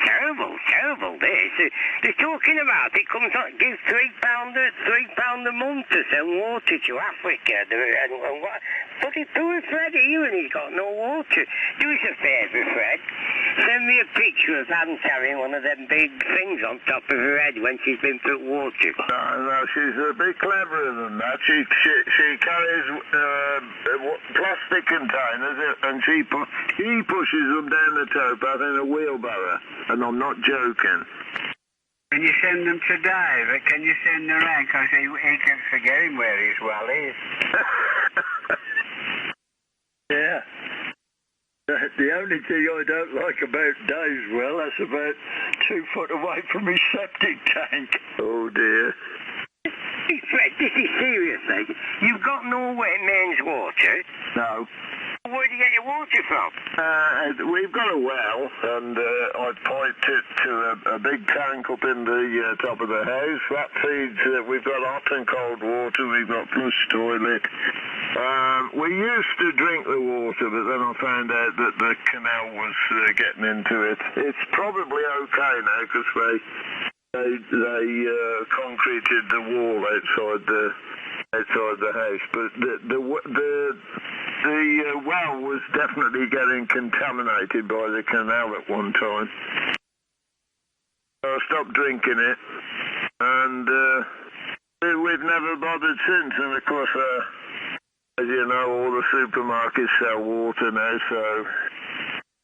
terrible this. They're talking about it comes on, give £3 a month to send water to Africa. And what? But it's poor Fred here and he's got no water. Do us a favour, Fred. Send me a picture of Aunt carrying one of them big things on top of her head when she's been put water. No, she's a bit cleverer than that. She carries plastic containers and she pushes them down the towpath in a wheelbarrow. And I'm not joking. Can you send them to Dave? Can you send them around? Because he keeps forgetting where his well is. Yeah. The only thing I don't like about Dave's well, that's about 2 foot away from his septic tank. Oh dear. Hey, Fred, this is serious, mate. You've got no mains water? No. Where do you get your water from? We've got a well, and I piped it to a big tank up in the top of the house. That feeds, we've got hot and cold water, we've got flush toilet. We used to drink the water, but then I found out that the canal was getting into it. It's probably okay now, because they concreted the wall outside the house, but the well was definitely getting contaminated by the canal at one time. So I stopped drinking it, and we've never bothered since, and of course, as you know, all the supermarkets sell water now, so...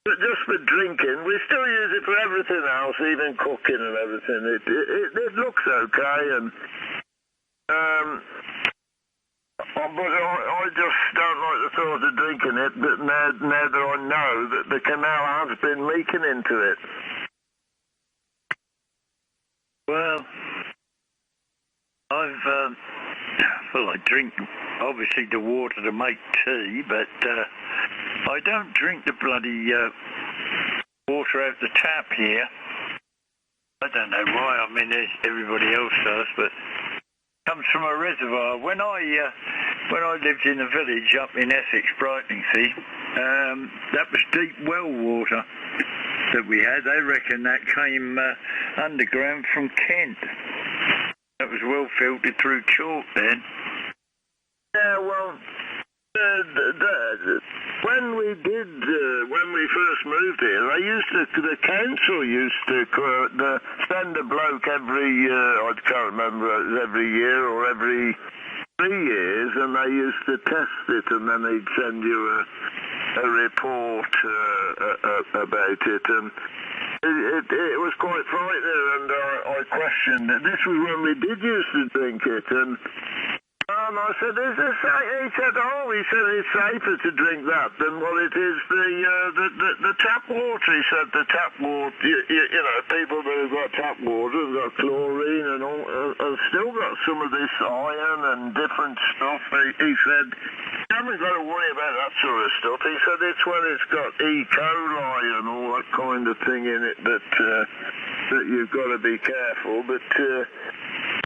But just for drinking, we still use it for everything else, even cooking and everything. It looks okay, and... but I just don't like the thought of drinking it, but now that I know that the canal has been leaking into it. Well, I drink, obviously, the water to make tea, but I don't drink the bloody water out the tap here. I don't know why. I mean, everybody else does, but it comes from a reservoir. When I lived in a village up in Essex, Brightlingsea, that was deep well water that we had. They reckon that came underground from Kent. That was well filtered through chalk then. Yeah, well, when we first moved here, the council used to send a bloke every, I can't remember, it was every year or every 3 years, and they used to test it, and then they'd send you a report about it, and it was quite frightening, and I questioned it. This was when we did used to drink it, and I said, is this safe? He said, it's safer to drink that than what it is the tap water. He said the tap water, you know, people that have got tap water have got chlorine and all, have still got some of this iron and different stuff. He said, you haven't got to worry about that sort of stuff. He said it's when it's got E. coli and all that kind of thing in it that you've got to be careful. But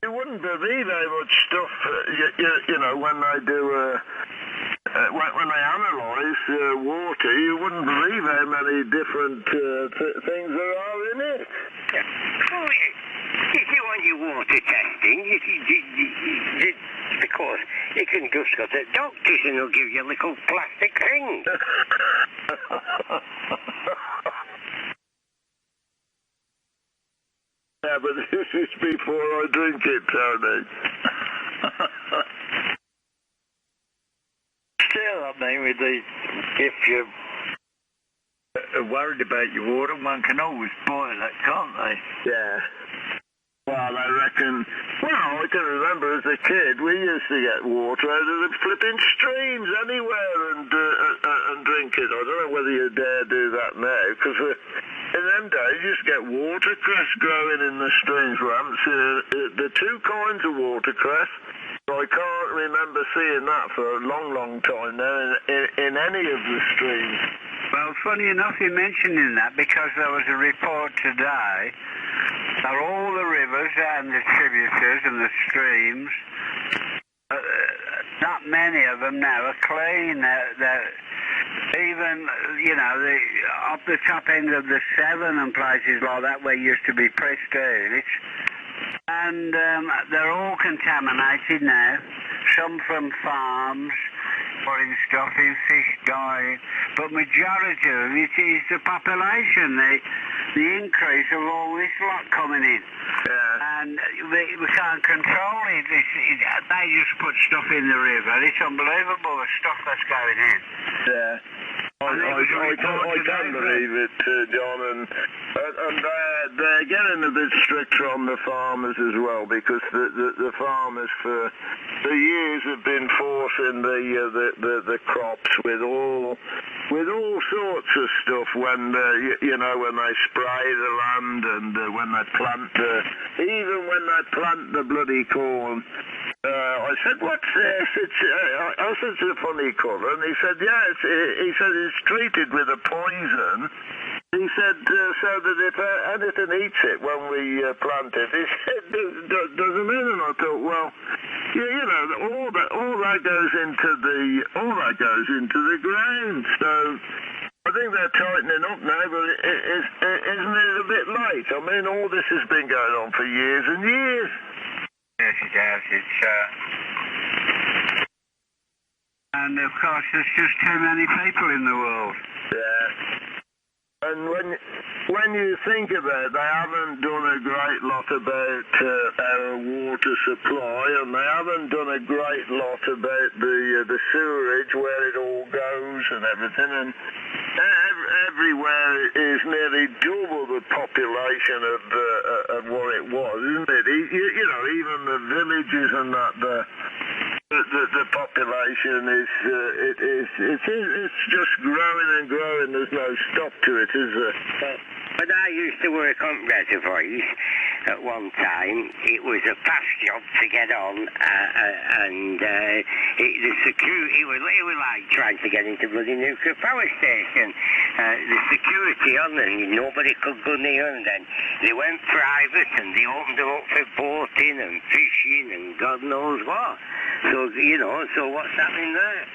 you wouldn't believe how much stuff, you know, when they do, when they analyse water, you wouldn't believe how many different things there are in it. Oh, if you want your water testing, of course, you can just go to the doctors and they'll give you a little plastic thing. Yeah, but this is before I drink it, Tony. Still, I mean, if you're worried about your water, one can always boil it, can't they? Yeah. Well, I reckon... Well, I can remember as a kid, we used to get water out of the flipping streams anywhere and drink it. I don't know whether you dare do that now, because in them days you used to get watercress growing in the streams. The two kinds of watercress, I can't remember seeing that for a long, long time now in any of the streams. Well, funny enough you mentioning that, because there was a report today that all the rivers and the tributaries and the streams, not many of them now are clean. They're even, you know, up the top end of the Severn and places like that where used to be pristine, and they're all contaminated now, some from farms, putting stuff in, fish dying, but majority of it is the population, the increase of all this lot coming in. Yeah. And we can't control it. They just put stuff in the river. It's unbelievable the stuff that's going in. Yeah. I can't believe it, John, and they're getting a bit stricter on the farmers as well, because the farmers for years have been forcing the crops with all sorts of stuff when when they spray the land and when they plant even when they plant the bloody corn. I said, what's this? I said, it's a funny colour. And he said, yeah, it's treated with a poison. He said, so that if anything eats it when we plant it, he said, doesn't mean. And I thought, well, all that goes into the ground. So I think they're tightening up now, but isn't it a bit late? I mean, all this has been going on for years and years. Yes, it has. And of course, there's just too many people in the world. Yeah. and when you think about it, they haven't done a great lot about our water supply, and they haven't done a great lot about the sewerage, where it all goes and everything, and everywhere is nearly double the population of what it was, isn't it? You know, even the villages and that, the population it's just growing and growing. There's no stop to it, is there? When I used to work on reservoirs at one time, it was a fast job to get on, and the security, it was like trying to get into bloody nuclear power station. The security on them, nobody could go near them. Then they went private, and they opened them up for boating and fishing and God knows what. So, you know, so what's happening there?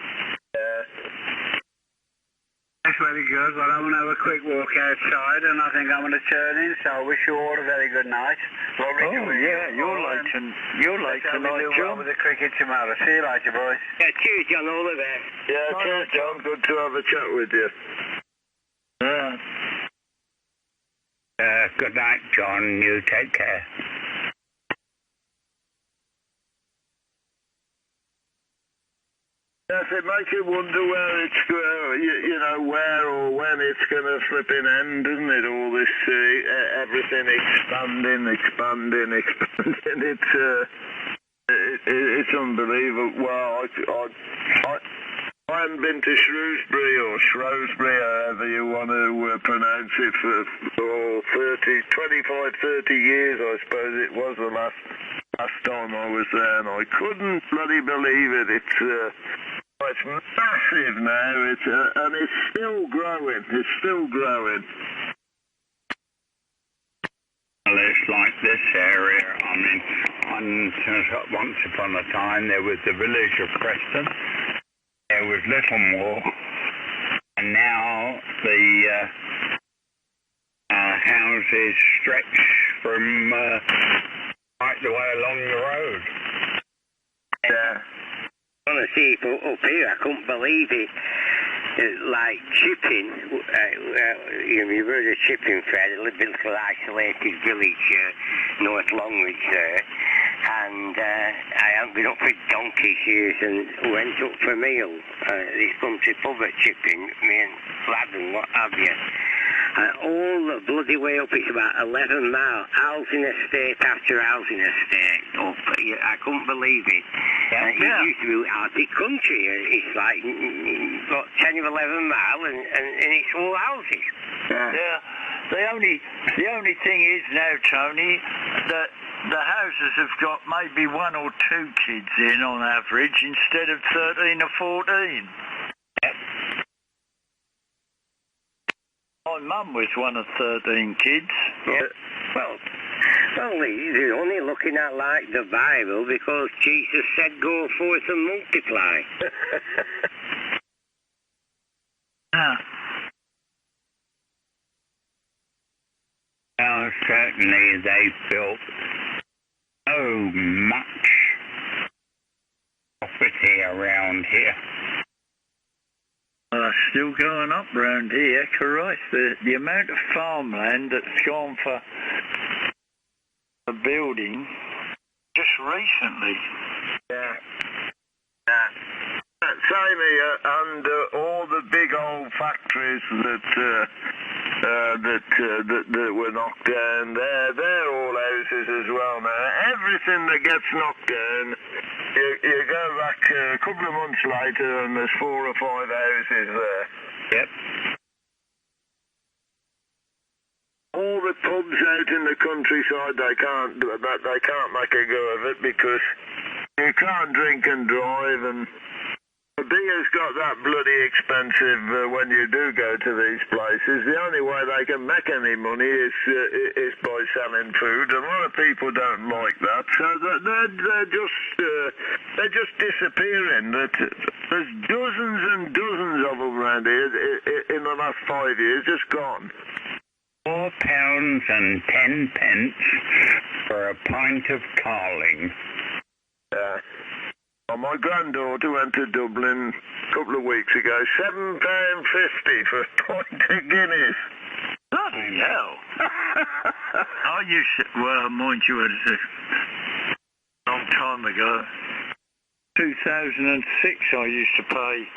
That's very good. Well, I'm going to have a quick walk outside, and I think I'm going to turn in, so I wish you all a very good night. Lovely to meet you. You're late tonight, John. With the cricket tomorrow. See you later, boys. Yeah, cheers, John. All the best. Yeah, cheers, John. Good to have a chat with you. Good night, John. You take care. Yes, it makes you wonder where it's you know, where or when it's going to flipping end, doesn't it? All this everything expanding. It's unbelievable. Well, I haven't been to Shrewsbury or Shrewsbury, however you want to pronounce it, for 25, 30 years, I suppose it was the last time I was there, and I couldn't bloody believe it. It's massive now, and it's still growing. Well, it's like this area. I mean, once upon a time there was the village of Preston. There was Littlemore, and now the houses stretch from right the way along the road. Yeah. I want to see it up here. I couldn't believe it. Like Chipping, you've heard of Chipping Fair, a little isolated village, North Longridge there. And I haven't been up for donkey's years and went up for a meal. This country pub at Chipping, me and lad and what have you. All the bloody way up, it's about 11 miles, housing estate after housing estate up. I couldn't believe it. It used to be Arctic country. It's like 10 or 11 miles, and it's all houses. Yeah. The only thing is now, Tony, that the houses have got maybe 1 or 2 kids in on average instead of 13 or 14. Yep. My mum was one of 13 kids. Yeah. Well, they're only looking at like the Bible because Jesus said, "Go forth and multiply." Yeah. Well, certainly they built so much property around here. Well, it's still going up round here, Christ. The amount of farmland that's gone for building just recently. Yeah. Same here, and all the big old factories that were knocked down, they're all houses as well now. Everything that gets knocked down, you go back a couple of months later and there's 4 or 5 houses there. Yep. All the pubs out in the countryside, they can't make a go of it because you can't drink and drive, and the beer's got that bloody expensive when you do go to these places. The only way they can make any money is by selling food. A lot of people don't like that, so they're just disappearing. There's dozens and dozens of them around here in the last 5 years, just gone. £4.10 for a pint of Carling. Yeah. Well, my granddaughter went to Dublin a couple of weeks ago. £7.50 for a pint of Guinness. hell. I used to, well, mind you, it was a long time ago. 2006, I used to pay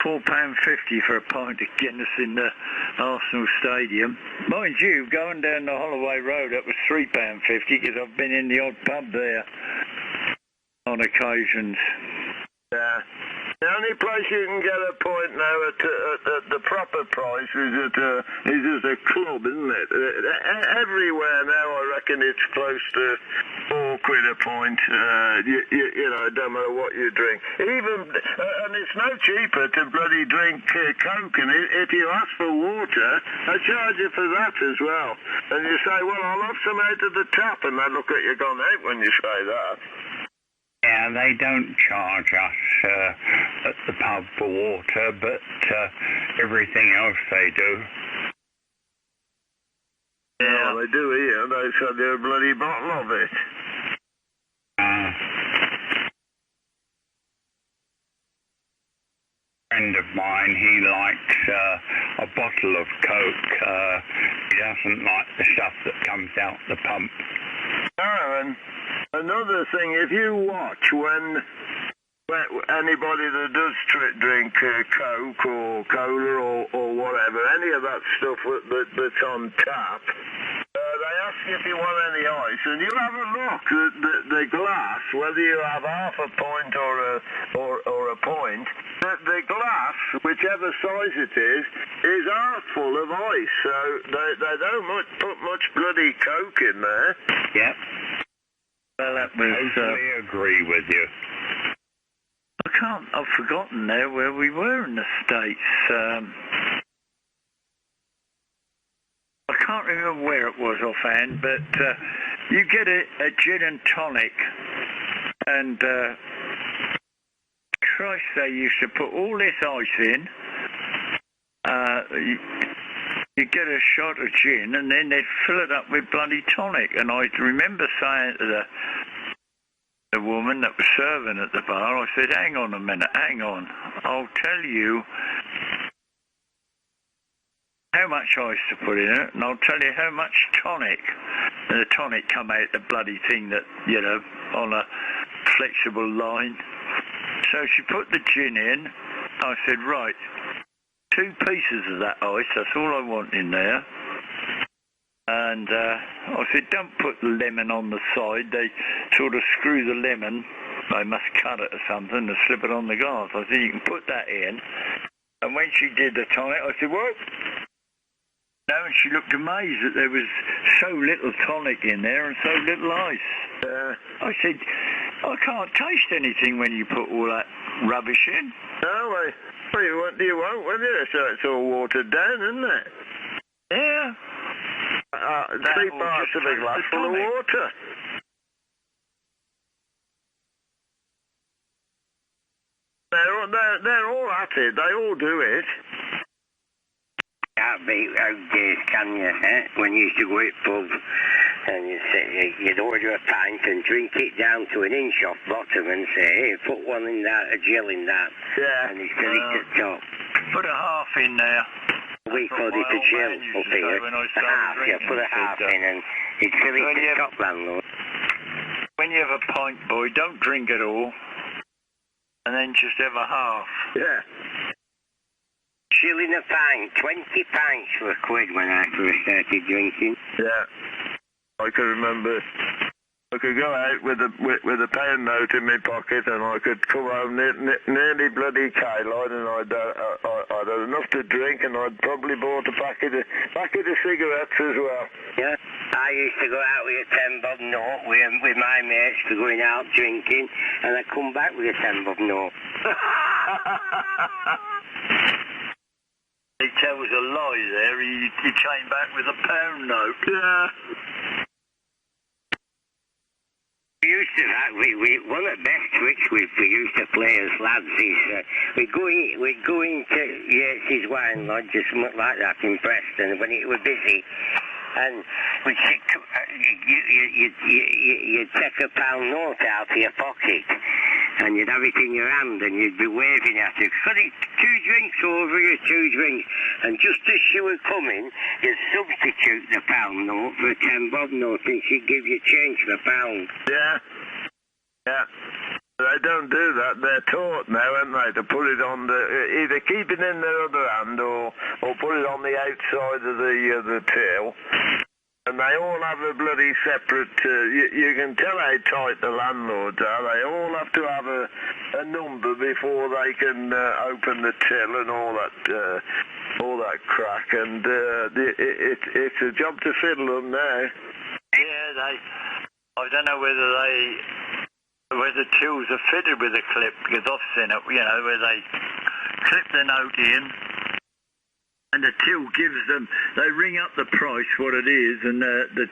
£4.50 for a pint of Guinness in the Arsenal Stadium. Mind you, going down the Holloway Road, that was £3.50 because I've been in the odd pub there on occasions. Yeah. The only place you can get a point now at the proper price is at a club, isn't it? Everywhere now, I reckon it's close to £4 a pint. You know, don't matter what you drink. Even and it's no cheaper to bloody drink Coke. And if you ask for water, they charge you for that as well. And you say, well, I'll have some out of the tap, and they look at you gone out when you say that. Yeah, they don't charge us at the pub for water, but everything else they do. Yeah, they do here. They sell you a bloody bottle of it. A friend of mine, he likes a bottle of Coke. He doesn't like the stuff that comes out the pump. Oh, and another thing, if you watch when anybody that does drink Coke or Cola or whatever, any of that stuff that's on tap, they ask you if you want any ice, and you'll have a look at the glass, whether you have half a pint or a pint. The glass, whichever size it is half full of ice. So they don't put much bloody Coke in there. Yep. Well, that was... I totally agree with you. I've forgotten now where we were in the States. I can't remember where it was offhand, but you get a gin and tonic, and Christ, they used to put all this ice in. You get a shot of gin, and then they'd fill it up with bloody tonic. And I remember saying to the woman that was serving at the bar, I said, hang on a minute, hang on. I'll tell you how much ice to put in it, and I'll tell you how much tonic. And the tonic come out the bloody thing that, you know, on a flexible line. So she put the gin in. I said, right, 2 pieces of that ice, that's all I want in there. And I said, don't put the lemon on the side. They sort of screw the lemon. They must cut it or something and slip it on the glass. I said, you can put that in. And when she did the tonic, I said, what? No, and she looked amazed that there was so little tonic in there and so little ice. I said, I can't taste anything when you put all that rubbish in. No, well, you won't, will you? So it's all watered down, isn't it? Yeah. 3 parts of a glass full of water. They're all at it. They all do it. Can't beat out days, can you? When you used to go to pub and you'd order a pint and drink it down to an inch off bottom and say, hey, put one in that, a Jill in that. Yeah. And you fill it at top. Put a half in there. We called it a Jill up here. A half, yeah, put a half in and you'd fill it to top, landlord. When you have a pint, boy, don't drink it all. And then just have a half. Yeah. Shilling a pint, 20 pints for £1 when I first started drinking. Yeah. I can remember. I could go out with a £1 note in my pocket, and I could come home nearly bloody K-line, and I'd had enough to drink, and I'd probably bought a packet of cigarettes as well. Yeah, I used to go out with a 10 bob note with my mates for going out drinking, and I'd come back with a 10 bob note. He tells a lie there. He came back with a £1 note. Yeah. We used to that. One of the best tricks we used to play as lads is we'd go into Yates's wine lodge or something like that in Preston when it was busy, and you'd take a £1 note out of your pocket, and you'd have it in your hand and you'd be waving at it. Got it, 2 drinks over you, 2 drinks. And just as she was coming, you'd substitute the pound note for a 10 bob note and she'd give you change for a pound. Yeah. Yeah. They don't do that. They're taught now, aren't they, to put it on the either keep it in their other hand or put it on the outside of the till. And they all have a bloody separate. You can tell how tight the landlords are. They all have to have a number before they can open the till and all that crack. And it's a job to fiddle them now. Yeah, I don't know whether tills are fitted with a clip, because I've seen it, where they clip the note in, and the till gives them, they ring up the price, what it is, and the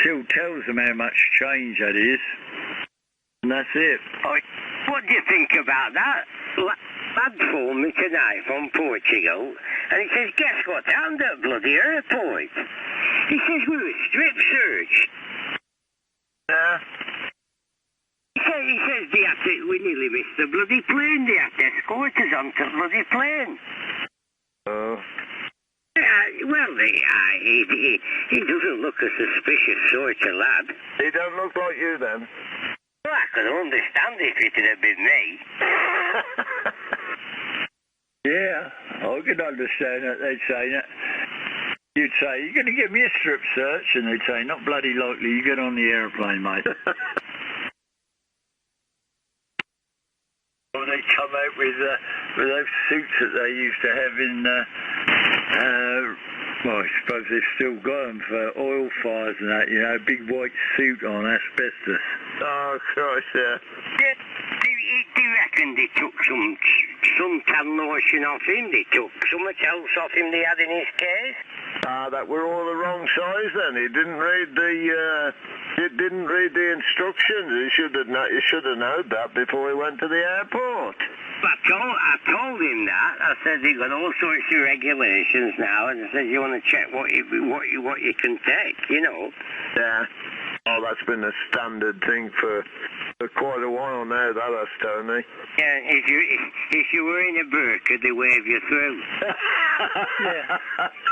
till tells them how much change that is, and that's it. What do you think about that? Lad phoned me tonight from Portugal, and he says, guess what happened at bloody airport? He says, we were strip searched. Yeah. He says we nearly missed the bloody plane. They had to escort us onto the bloody plane. Oh. He doesn't look a suspicious sort of lad. He don't look like you then. Well, I could understand if it had been me. Yeah, I could understand that. They'd say that. You'd say, you're going to give me a strip search? And they'd say, not bloody likely, you get on the aeroplane, mate. Or they come out with those suits that they used to have in, well, I suppose they've still got them for oil fires and that, big white suit on, asbestos. Oh, Christ, yeah. Do you reckon they took some suntan lotion off him? They took something else off him they had in his case? That were all the wrong size then. He didn't read the instructions. He should have known that before he went to the airport. I told him that. I said they've got all sorts of regulations now, and I said you want to check what you can take, Yeah. Oh, that's been a standard thing for quite a while now, that has, Tony. Yeah, if you were in a burqa, they wave you through. Yeah.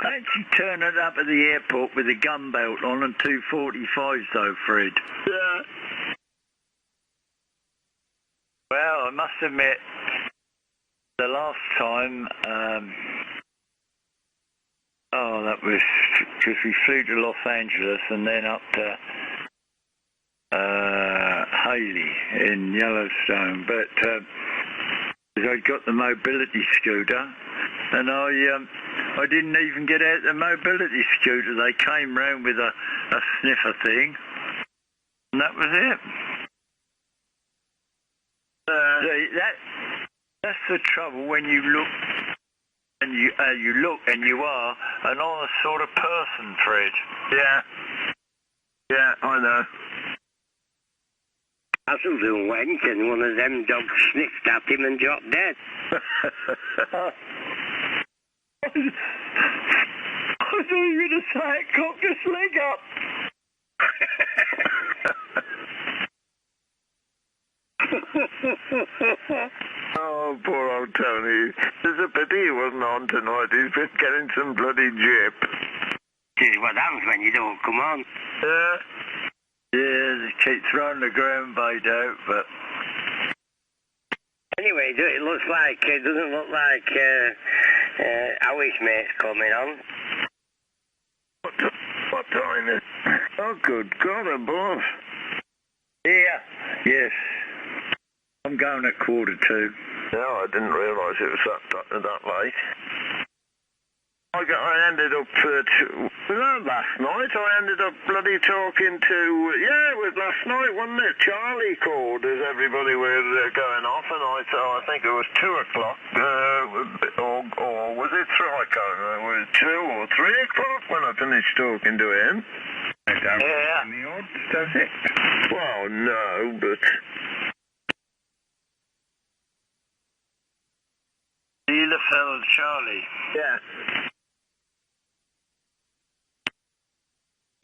Fancy turning up at the airport with a gun belt on and 245s though, Fred. Yeah. Well, I must admit, the last time, that was because we flew to Los Angeles and then up to Haley in Yellowstone, but I'd got the mobility scooter, and I didn't even get out the mobility scooter. They came round with a sniffer thing, and that was it. That's the trouble when you look, and you are an honest sort of person, Fred. Yeah. Yeah, I know. Hazelden went and one of them dogs sniffed at him and dropped dead. I thought you were going to say it cocked his leg up. Oh, poor old Tony. There's a pity he wasn't on tonight. He's been getting some bloody jip. This is what happens when you don't come on. Yeah. Yeah, they keep throwing the ground bait out, but... Anyway, it doesn't look like our mate's coming on. What time is it? Oh, good God above. Yeah. Yes. I'm going at 1:45. No, I didn't realise it was that late. I ended up, last night, I ended up bloody talking to, it was last night, wasn't it? Charlie called as everybody was going off, and I think it was 2 o'clock, or was it 3? I can't remember, it was 2 or 3 o'clock when I finished talking to him. Yeah. The odds, does it? Well, no, but... Bielefeld Charlie. Yeah.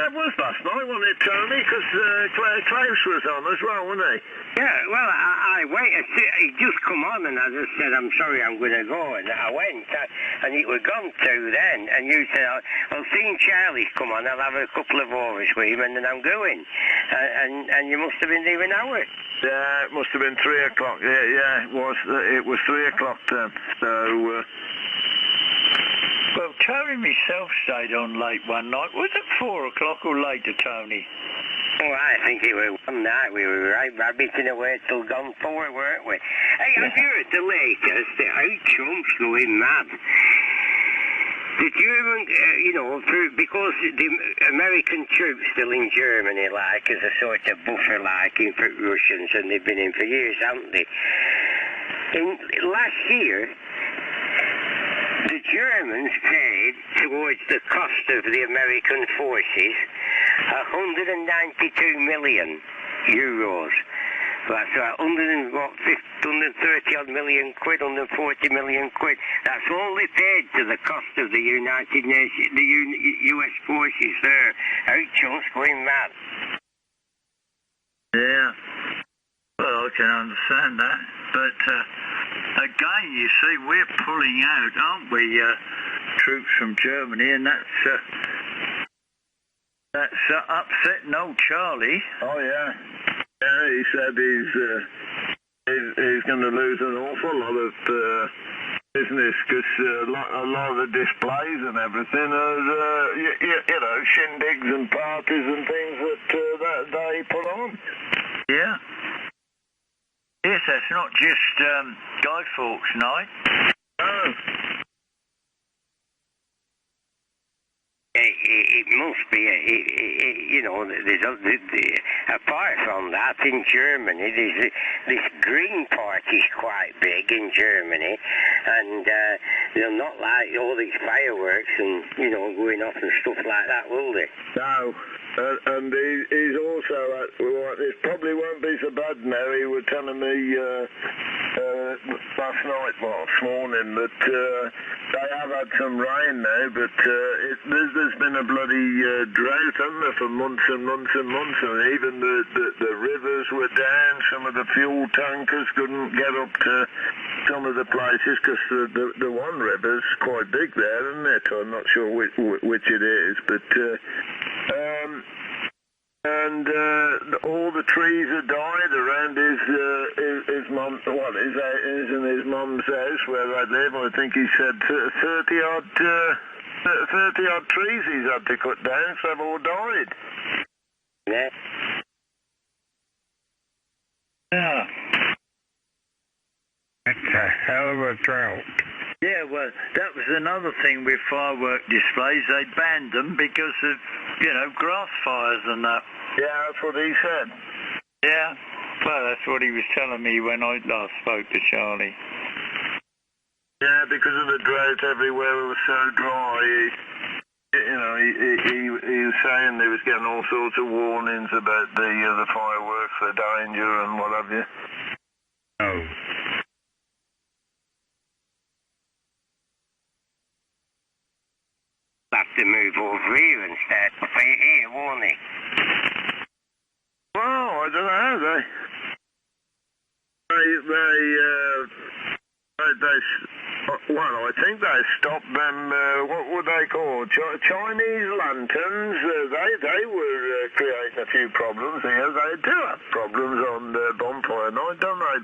That was last night, wasn't it, Tony? Because Klaus was on as well, wasn't he? Yeah, well, I waited. He just come on and I just said, I'm sorry, I'm going to go. And I went, and it was gone too then. And you said, I'll see Charlie's come on, I'll have a couple of hours with him, and then I'm going. And you must have been there an hour. Yeah, it must have been 3 o'clock. Yeah, it was. It was 3 o'clock then. So... Well, Tony myself stayed on late one night. Was it 4 o'clock or later, Tony? Oh, I think it was one night we were right rabbiting away till gone 4, weren't we? Hey, have you heard the latest? How Trump's going mad. The German, because the American troops still in Germany, like, as a sort of buffer, like, in for Russians, and they've been in for years, haven't they? Last year, the Germans paid towards the cost of the American forces 192 million euros. That's 130 odd million quid, 140 million quid. That's all they paid to the cost of the United Nations, the US forces there. How Trump's going mad. Yeah. Well, I can understand that. But, again, you see, we're pulling out, aren't we, troops from Germany, and that's upsetting old Charlie. Oh, yeah. Yeah, he said he's going to lose an awful lot of business because a lot of the displays and everything are, shindigs and parties and things that they put on. Yeah. Yes, that's not just Guy Fawkes night. No. It must be, apart from that, in Germany, this Green Party's quite big in Germany, and they'll not like all these fireworks and, going off and stuff like that, will they? No. And he's also, it probably won't be so bad now. He was telling me last night, this morning, that they have had some rain now, but there's been a bloody drought, hasn't there, for months and months and months, and even the rivers were down. Some of the fuel tankers couldn't get up to some of the places because the one river's quite big there, isn't it? I'm not sure which it is, but... and all the trees are died around his mum. Well, is in his mum's house where I live. I think he said 30 odd trees he's had to cut down, so they've all died. Yeah. Yeah. It's a hell of a drought. Yeah, well, that was another thing with firework displays. They banned them because of, grass fires and that. Yeah, that's what he said. Yeah, well, that's what he was telling me when I last spoke to Charlie. Yeah, because of the drought everywhere, it was so dry. He was saying they was getting all sorts of warnings about the fireworks, the danger and what have you. Oh. Have to move over here instead of here, won't he? Well, I don't know. I think they stopped them. What were they called? Chinese lanterns. They were creating a few problems here. They do have problems on bonfire night, don't they?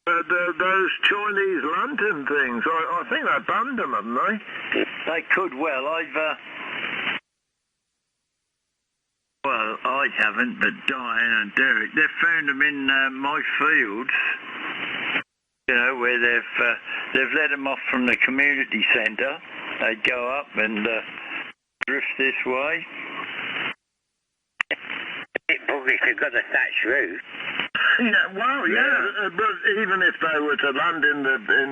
But those Chinese lantern things, I think they banned them, haven't they? They could well. I haven't, but Diane and Derek, they've found them in my fields, where they've let them off from the community centre. They go up and drift this way. Buggies have got a thatched roof. Yeah, well, yeah, but even if they were to land in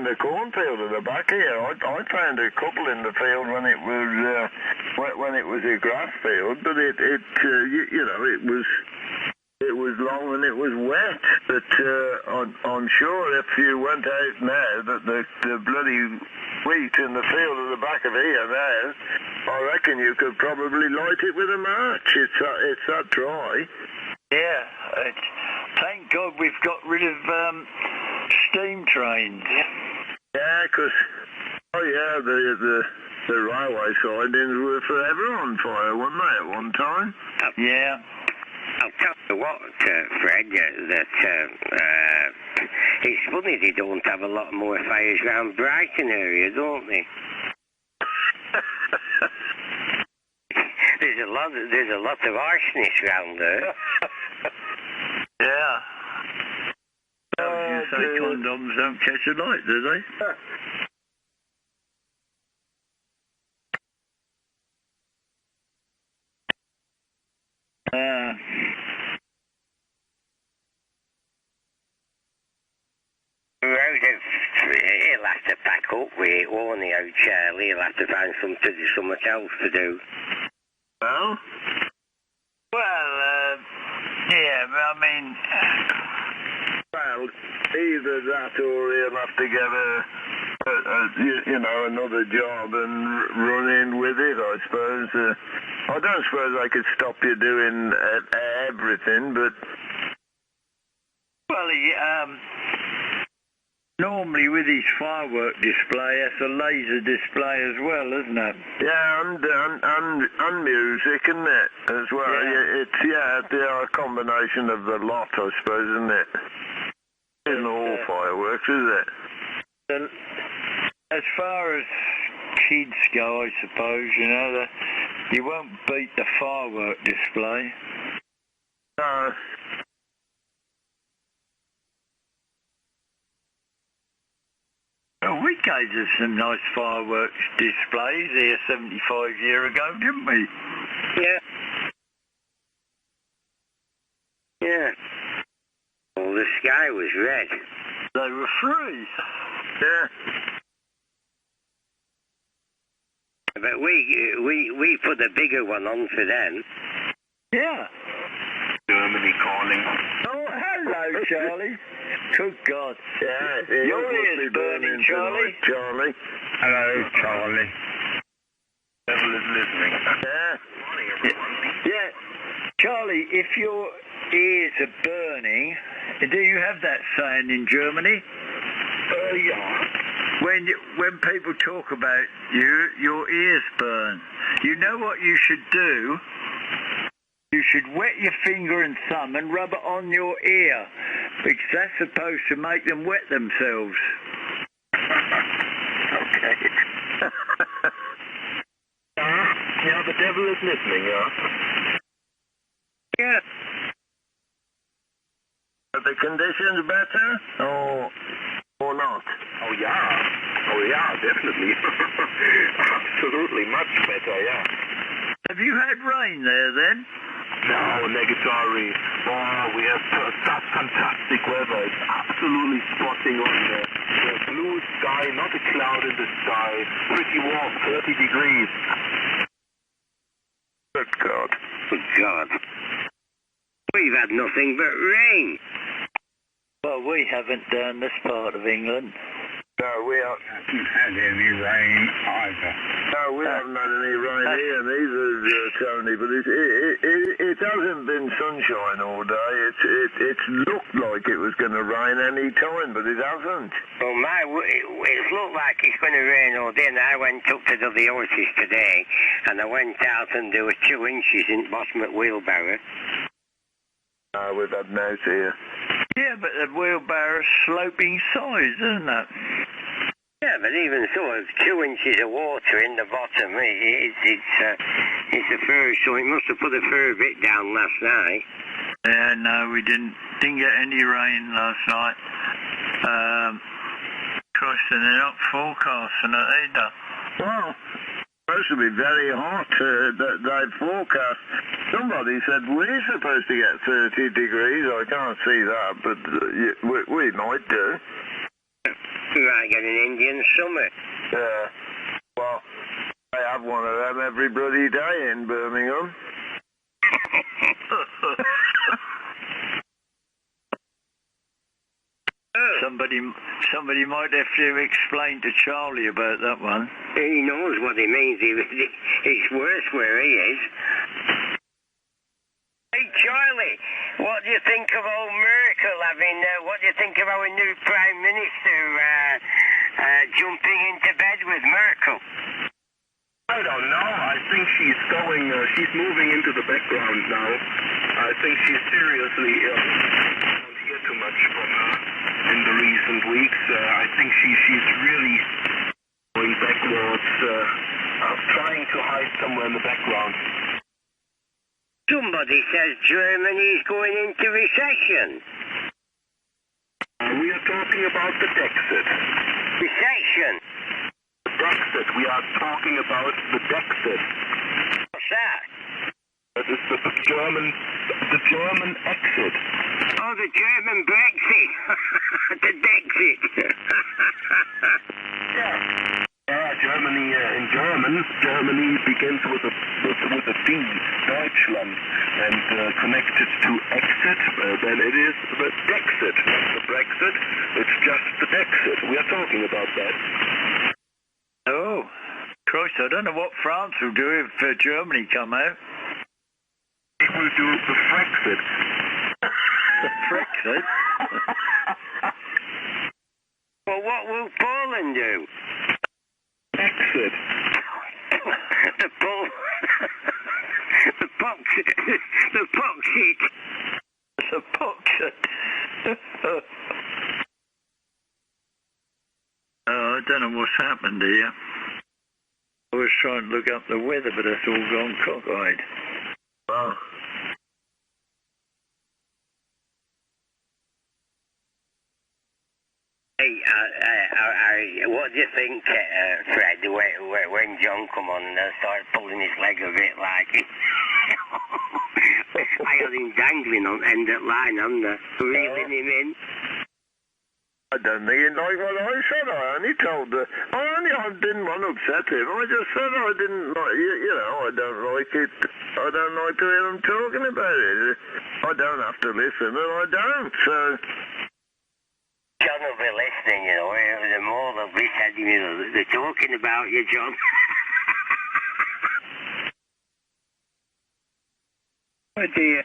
the cornfield at the back here, I found a couple in the field when it was a grass field, but it was it was long and it was wet. But I'm sure if you went out now, that the bloody wheat in the field at the back of here now, I reckon you could probably light it with a match. It's that dry. Yeah, thank God we've got rid of steam trains. Yeah, because the railway sidings were forever on fire, weren't they, at one time? Yeah. I'll tell you what, Fred, that it's funny they don't have a lot more fires around Brighton area, don't they? There's a lot of arsonists round there. Yeah. You say condoms don't catch a light, do they? He'll have to pack up with it, won't he, out Charlie? He'll have to find something else to do. Well? Well, yeah, but I mean... Well, either that or he'll have to get another job and run in with it, I suppose. I don't suppose I could stop you doing everything, but... Well, normally with his firework display, it's a laser display as well, isn't it? Yeah, and music, isn't it, as well? Yeah. It's a combination of the lot, I suppose, isn't it? Isn't all fireworks, is it? As far as kids go, I suppose, you won't beat the firework display. No. Well, we gave us some nice fireworks displays here 75 years ago, didn't we? Yeah. Yeah. Well, the sky was red. They were free. Yeah. But we put a bigger one on for them. Yeah. Germany calling. Oh, hello, Charlie. Good God. Yeah. Your ears burning, Charlie. Charlie. Hello, Charlie. Devil is listening. Yeah. Morning, everyone. Yeah. Charlie, if your ears are burning, do you have that saying in Germany? Yeah. When people talk about you, your ears burn. You know what you should do? You should wet your finger and thumb and rub it on your ear, because that's supposed to make them wet themselves. Okay. Yeah, the devil is listening, yeah? Yeah. Are the conditions better? Or not? Oh, yeah, definitely. Absolutely, much better, yeah. Have you had rain there then? No, negatory. Oh, we have such fantastic weather. It's absolutely spotting on the blue sky, not a cloud in the sky. Pretty warm, 30 degrees. Good God. Good God. We've had nothing but rain. Well, we haven't down this part of England. No, we haven't had any rain either. No, we haven't had any rain here neither, Tony, but it hasn't been sunshine all day. It's looked like it was going to rain any time, but it hasn't. Well, it looked like it's going to rain all day, and I went up to do the horses today, and I went out and there were 2 inches in the bottom of the wheelbarrow. We've had no here. Yeah, but the wheelbarrow's sloping sides, isn't it? Yeah, but even so, 2 inches of water in the bottom, it's a fur, so it must have put a fur bit down last night. Yeah, no, we didn't get any rain last night. Gosh, and they're not forecasting it either. Well, it's supposed to be very hot. They forecast. Somebody said we're supposed to get 30 degrees. I can't see that, but we might do. We might get an Indian summer. Yeah. Well, they have one of them every bloody day in Birmingham. somebody might have to explain to Charlie about that one. He knows what he means. It's worse where he is. Hey, Charlie, what do you think of old Merkel having, what do you think of our new Prime Minister jumping into bed with Merkel? I don't know. I think she's moving into the background now. I think she's seriously ill. I don't hear too much from her in the recent weeks. I think she's really going backwards, trying to hide somewhere in the background. Somebody says Germany's going into recession. We are talking about the Brexit. Recession? Brexit. We are talking about the Brexit. What's that? That is the German exit. Oh, the German Brexit. The Brexit. Yeah, Germany. In Germany begins with a D, Deutschland, and connected to exit. Then it is the Brexit. The Brexit. It's just the Brexit. We are talking about that. Oh, Christ, I don't know what France will do if Germany come out. It will do the Brexit. The Brexit? Well, what will Poland do? Exit. The Brexit. The Brexit. The Brexit. Oh, I don't know what's happened here. I was trying to look up the weather, but it's all gone cockeyed. Oh. Hey, what do you think, Fred, when John come on and started pulling his leg a bit like it? I had him dangling on end of line under, reeling him in. I don't think he liked what I said. I didn't want to upset him. I just said I didn't like, I don't like it. I don't like to hear him talking about it. I don't have to listen, and I don't, so... John will be listening, the more they'll be saying, they're talking about you, John. Oh dear.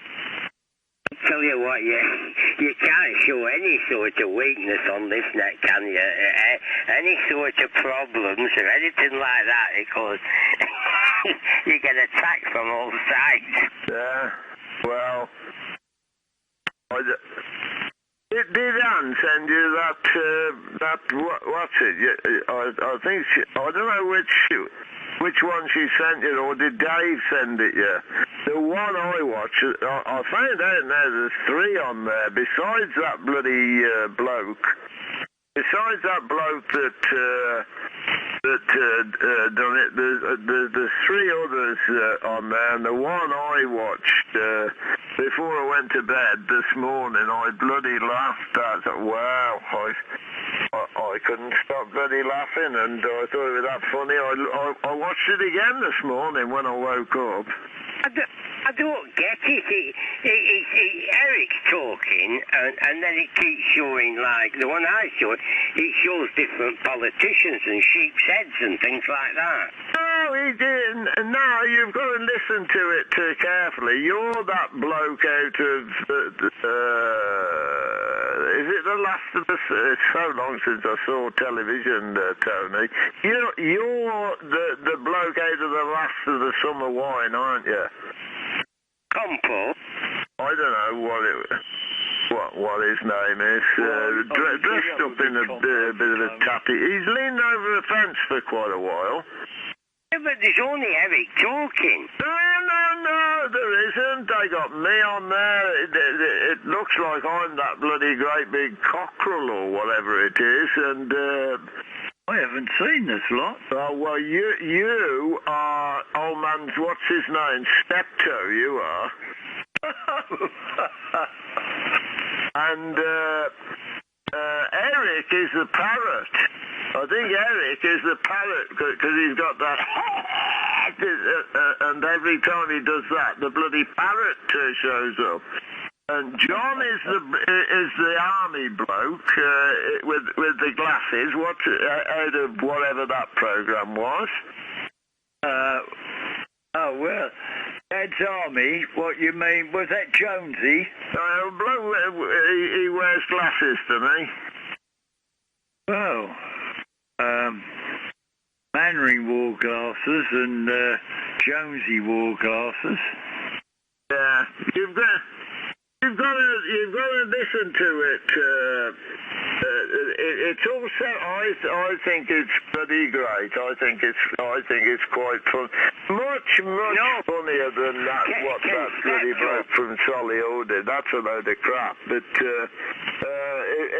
I tell you what, you can't show any sort of weakness on this net, can you? Any sort of problems or anything like that, because you get attacked from all sides. Yeah, well... Did Anne send you what's it? I think I don't know which one she sent you, or did Dave send it you? The one I watched, I found out now there's 3 on there, besides that bloody bloke. Besides that bloke that done it, there's 3 others on there, and the one I watched before I went to bed this morning, I bloody laughed at. Wow, I couldn't stop bloody laughing, and I thought it was that funny. I watched it again this morning when I woke up. I don't get it. Eric's talking, and then it keeps showing, like, the one I saw, it shows different politicians and sheep's heads and things like that. No, he didn't. No, you've got to listen to it carefully. You're that bloke out of... is it the last of the... It's so long since I saw television, Tony. You're the bloke out of the last of the summer wine, aren't you? Compo? I don't know what his name is. Dressed up in a bit of a tappy. He's leaned over a fence for quite a while. Yeah, but there's only Eric talking. No, there isn't. They got me on there. It looks like I'm that bloody great big cockerel or whatever it is, and... I haven't seen this lot. Oh, well, you are old man's, what's his name, Steptoe, you are. And Eric is the parrot. I think Eric is the parrot, because he's got that... and every time he does that, the bloody parrot shows up. And John is the army bloke with the glasses. What out of whatever that program was? Oh well, Dad's army. What you mean? Was that Jonesy? Bloke, he wears glasses, doesn't he? Well, Mannering wore glasses and Jonesy wore glasses. Yeah, you've got to listen to it. It's also, I think it's bloody great. I think it's quite fun. Much funnier than that. That bloody bloke from Solihull did. That's a load of crap. But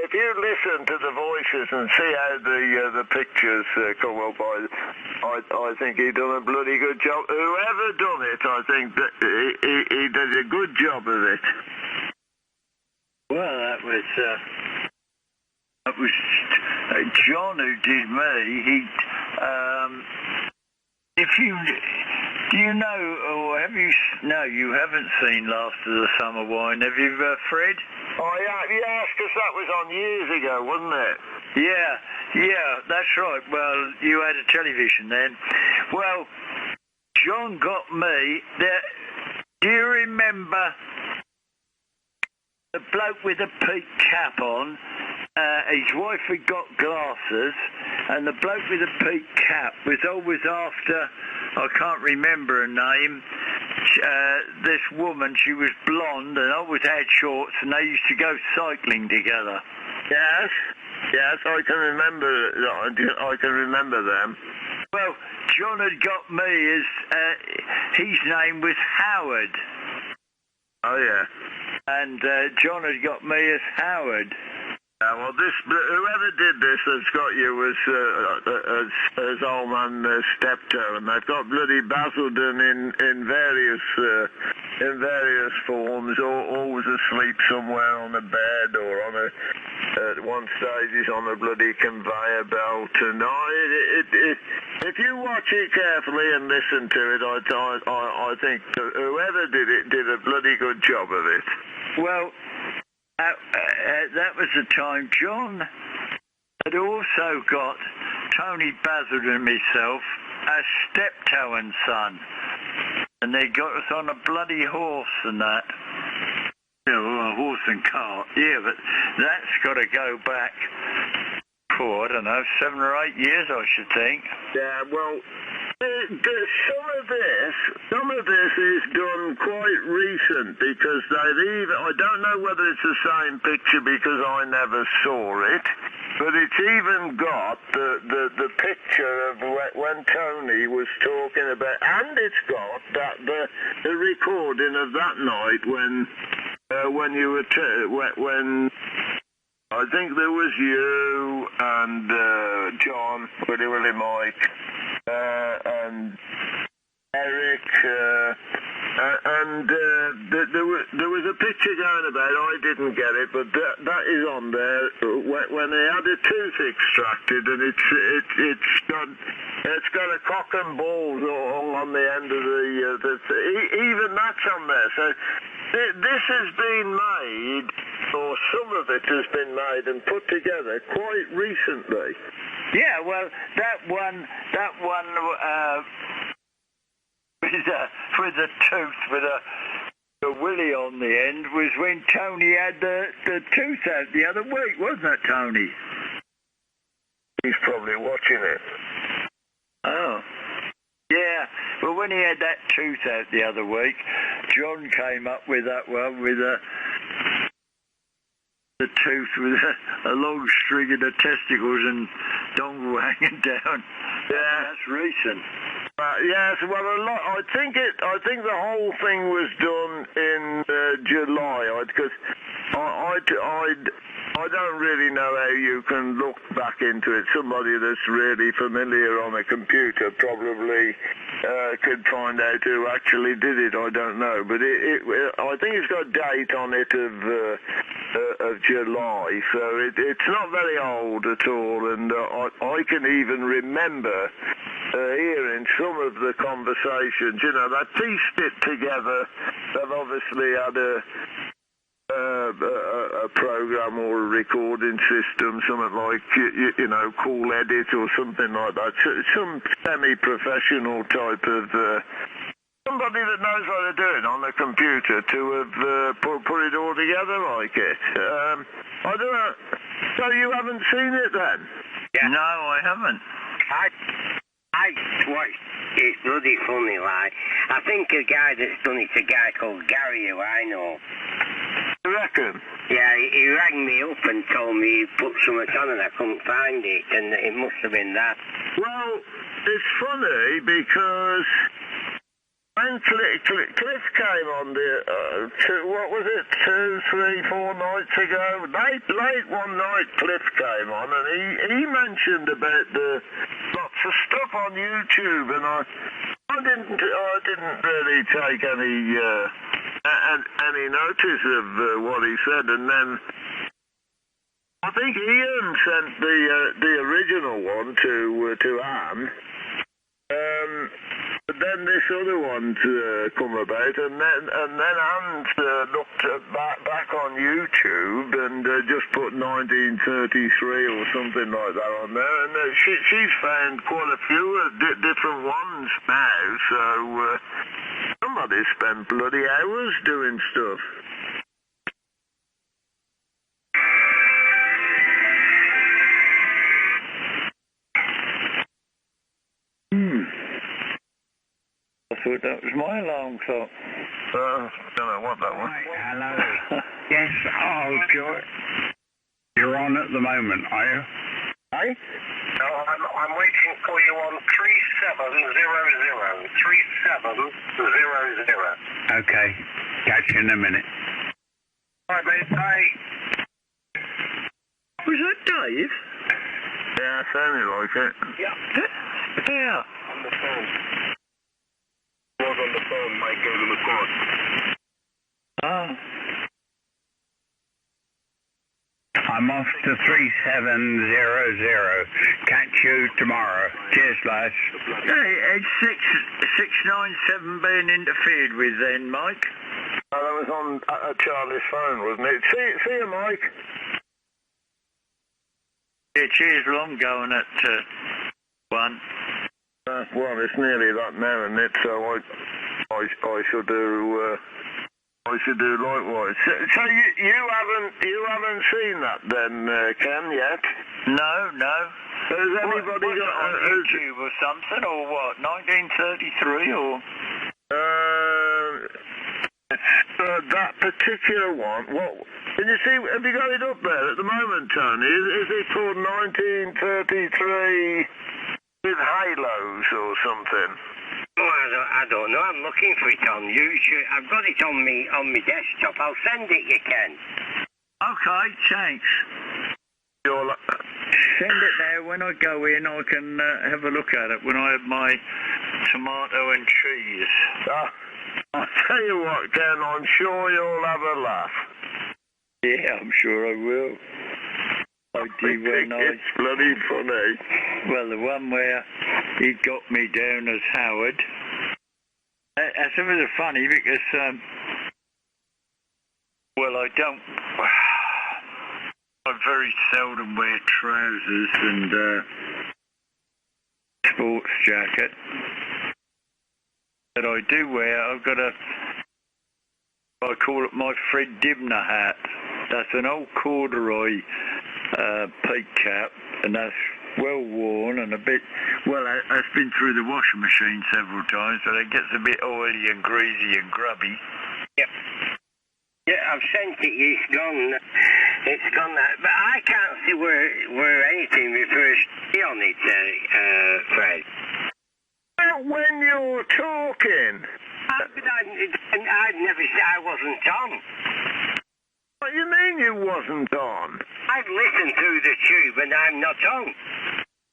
if you listen to the voices and see how the pictures come up, I think he done a bloody good job. Whoever done it, I think that he did a good job of it. Well, that was John who did me. He, do you know, or have you? No, you haven't seen Last of the Summer Wine, have you, Fred? Oh yeah, because that was on years ago, wasn't it? Yeah, that's right. Well, you had a television then. Well, John got me. Do you remember the bloke with the peak cap on? His wife had got glasses, and the bloke with the peak cap was always after, I can't remember her name, this woman. She was blonde and always had shorts, and they used to go cycling together. Yes, I can remember them. Well, John had got me as, his name was Howard. Oh yeah. And John had got me as Howard. Well, whoever did this has got you as old man Steptoe, and they've got bloody Basildon in various forms, always asleep somewhere on a bed or on at one stage he's on a bloody conveyor belt. And if you watch it carefully and listen to it, I think whoever did it did a bloody good job of it. Well, that was the time John had also got Tony Basildon and myself as Steptoe and Son, and they got us on a bloody horse and that. You know, a horse and cart. Yeah, but that's got to go back for, I don't know, 7 or 8 years, I should think. Yeah, well, some of this is done quite recent, because I don't know whether it's the same picture because I never saw it, but it's even got the picture of when Tony was talking about, and it's got the recording of that night when you were when I think there was you and John, Willie Mike, and Eric, and there was a picture going about. I didn't get it, but that is on there when they had a tooth extracted, and it's got a cock and balls all on the end of even that's on there. So this has been made, or some of it has been made and put together quite recently. Yeah, well, that one with the tooth with a willy on the end was when Tony had the tooth out the other week, wasn't it, Tony? He's probably watching it. Oh. Yeah, well, when he had that tooth out the other week, John came up with that one with the tooth with a long string of the testicles and dongle hanging down. Yeah, that's recent. Yes, well, I think the whole thing was done in July, because I don't really know how you can look back into it. Somebody that's really familiar on a computer probably could find out who actually did it. I don't know, but I think it's got a date on it of July, so it's not very old at all, and I can even remember hearing some of the conversations. You know, they pieced it together. They've obviously had a program or a recording system, something like, you know, Cool Edit or something like that. Some semi-professional type of... somebody that knows what they're doing on the computer to have put it all together like it. I don't know. So you haven't seen it then? Yeah. No, I haven't. I watched it, bloody funny, like. I think a guy that's done it's a guy called Gary, who I know. You reckon? Yeah, he rang me up and told me he put something on and I couldn't find it, and it must have been that. Well, it's funny because when Cliff came on what was it, 2, 3, 4 nights ago? Late one night Cliff came on and he mentioned about the lots of stuff on YouTube, and I didn't really take any notice of what he said, and then I think Ian sent the original one to Anne. But then this other one's come about, and then Anne's looked back on YouTube and just put 1933 or something like that on there, and she's found quite a few different ones now. So somebody spent bloody hours doing stuff. I thought that was my alarm clock. Don't know what that was. Hello. Yes, you're on at the moment, are you? Hey? No, I'm waiting for you on 3700. 3700. Okay. Catch you in a minute. All right, mate. Bye. Was that Dave? Yeah, sounded like it. Yeah. Yeah. On the phone. Was on the phone. Mike gave him a call. Ah. I'm off to 3700. Catch you tomorrow. Cheers, lads. Hey, it's 697 being interfered with then, Mike. Oh, that was on Charlie's phone, wasn't it? See you, Mike. Yeah, cheers, long going at 1. Well, it's nearly that now, isn't it? So I should do. I should do likewise. So you haven't seen that then, Ken, yet? No. Has anybody got on YouTube or something, or what? 1933 or? That particular one. What? Can you see? Have you got it up there at the moment, Tony? Is it called 1933 with halos or something? Oh, I don't know. I'm looking for it on YouTube. I've got it on me desktop. I'll send it, you can. Okay, thanks. Send it there. When I go in, I can have a look at it when I have my tomato and cheese. I'll tell you what, Ken, I'm sure you'll have a laugh. Yeah, I'm sure I will. It's bloody funny. Well, the one where he got me down as Howard. That's a bit funny because, well, I very seldom wear trousers and sports jacket. But I do wear, I call it my Fred Dibner hat. That's an old corduroy peak cap, and that's well worn and a bit, well, it's been through the washing machine several times, so it gets a bit oily and greasy and grubby. Yep. Yeah, I've sent it. It's gone. It's gone. But I can't see where anything refers to on it, Fred. When you're talking. I'd never said I wasn't on. What do you mean you wasn't on? I've listened through the tube and I'm not on.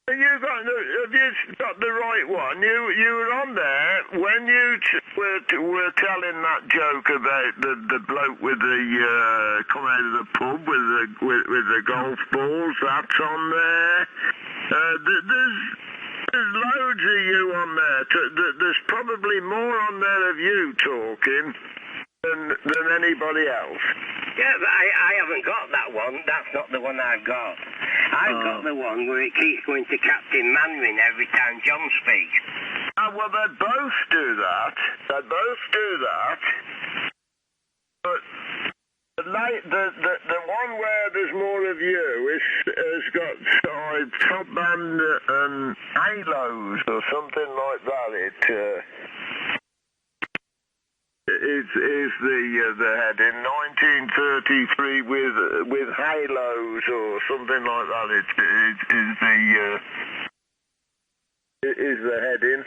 Have you got the right one? You were on there when you were telling that joke about the bloke with the come out of the pub with the golf balls. That's on there. There's loads of you on there. There's probably more on there of you talking than anybody else. Yeah, but I haven't got that one. That's not the one I've got. I've got the one where it keeps going to Captain Manwin every time John speaks. Oh, well, they both do that. They both do that. But the one where there's more of you has got top band and halos or something like that. Is the heading 1933 with halos or something like that? Is the heading?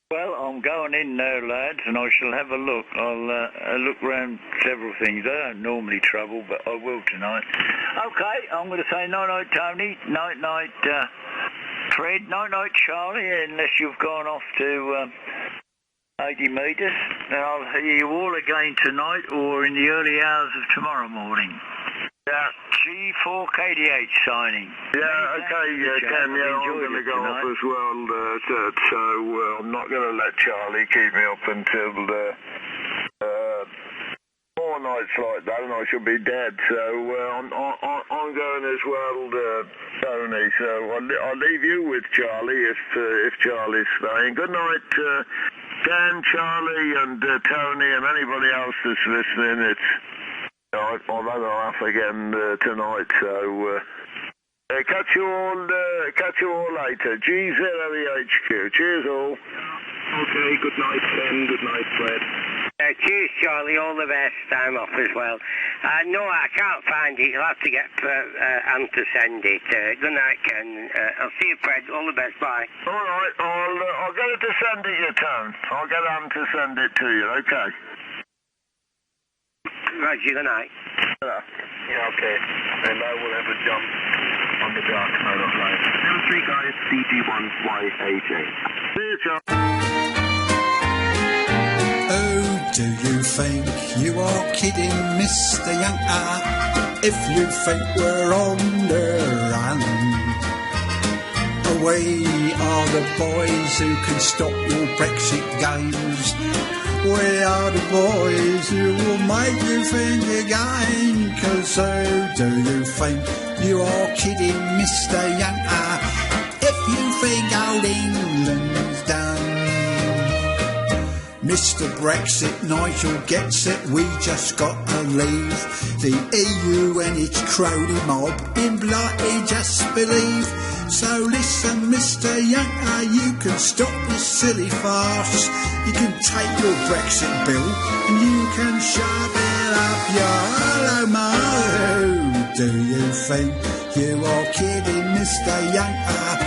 Well, I'm going in now, lads, and I shall have a look. I'll look round several things. I don't normally travel, but I will tonight. Okay, I'm going to say night-night, Tony. Night-night, Fred. Night-night, Charlie, unless you've gone off to 80 metres. And I'll hear you all again tonight or in the early hours of tomorrow morning. Yeah. G4KDH signing. Yeah, okay, Cam, I'm going to go off as well, so I'm not going to let Charlie keep me up until more nights like that, and I shall be dead. So I'm going as well, Tony. So I'll leave you with Charlie if Charlie's staying. Good night, Dan, Charlie, and Tony, and anybody else that's listening. I've had a laugh again tonight, so catch you all later. G0HQ. Cheers all. Okay, good night, Ben. Good night, Fred. Cheers, Charlie. All the best. I'm off as well. No, I can't find it. You'll have to get Anne to send it. Good night, Ken. I'll see you, Fred. All the best. Bye. All right, I'll get her to send it you, Tom. I'll get Anne to send it to you, okay? Right, good night. Yeah, okay. And I will have a jump on the dark side of life. 03 guys, CG1YAJ. See you, John. Oh, do you think you are kidding, Mr. Younker? If you think we're on the run, we are the boys who can stop your Brexit games. We are the boys who will make you think again. 'Cause so do you think you are kidding, Mr. Younker? If you think old England's done. Mr. Brexit, Nigel gets it, we just got to leave the EU and its crony mob in bloody disbelief. So listen, Mr. Younker, you can stop this silly farce. You can take your Brexit bill and you can shove it up your hollow. Do you think you are kidding, Mr. Younker?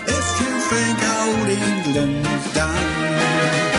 If you think old England's done.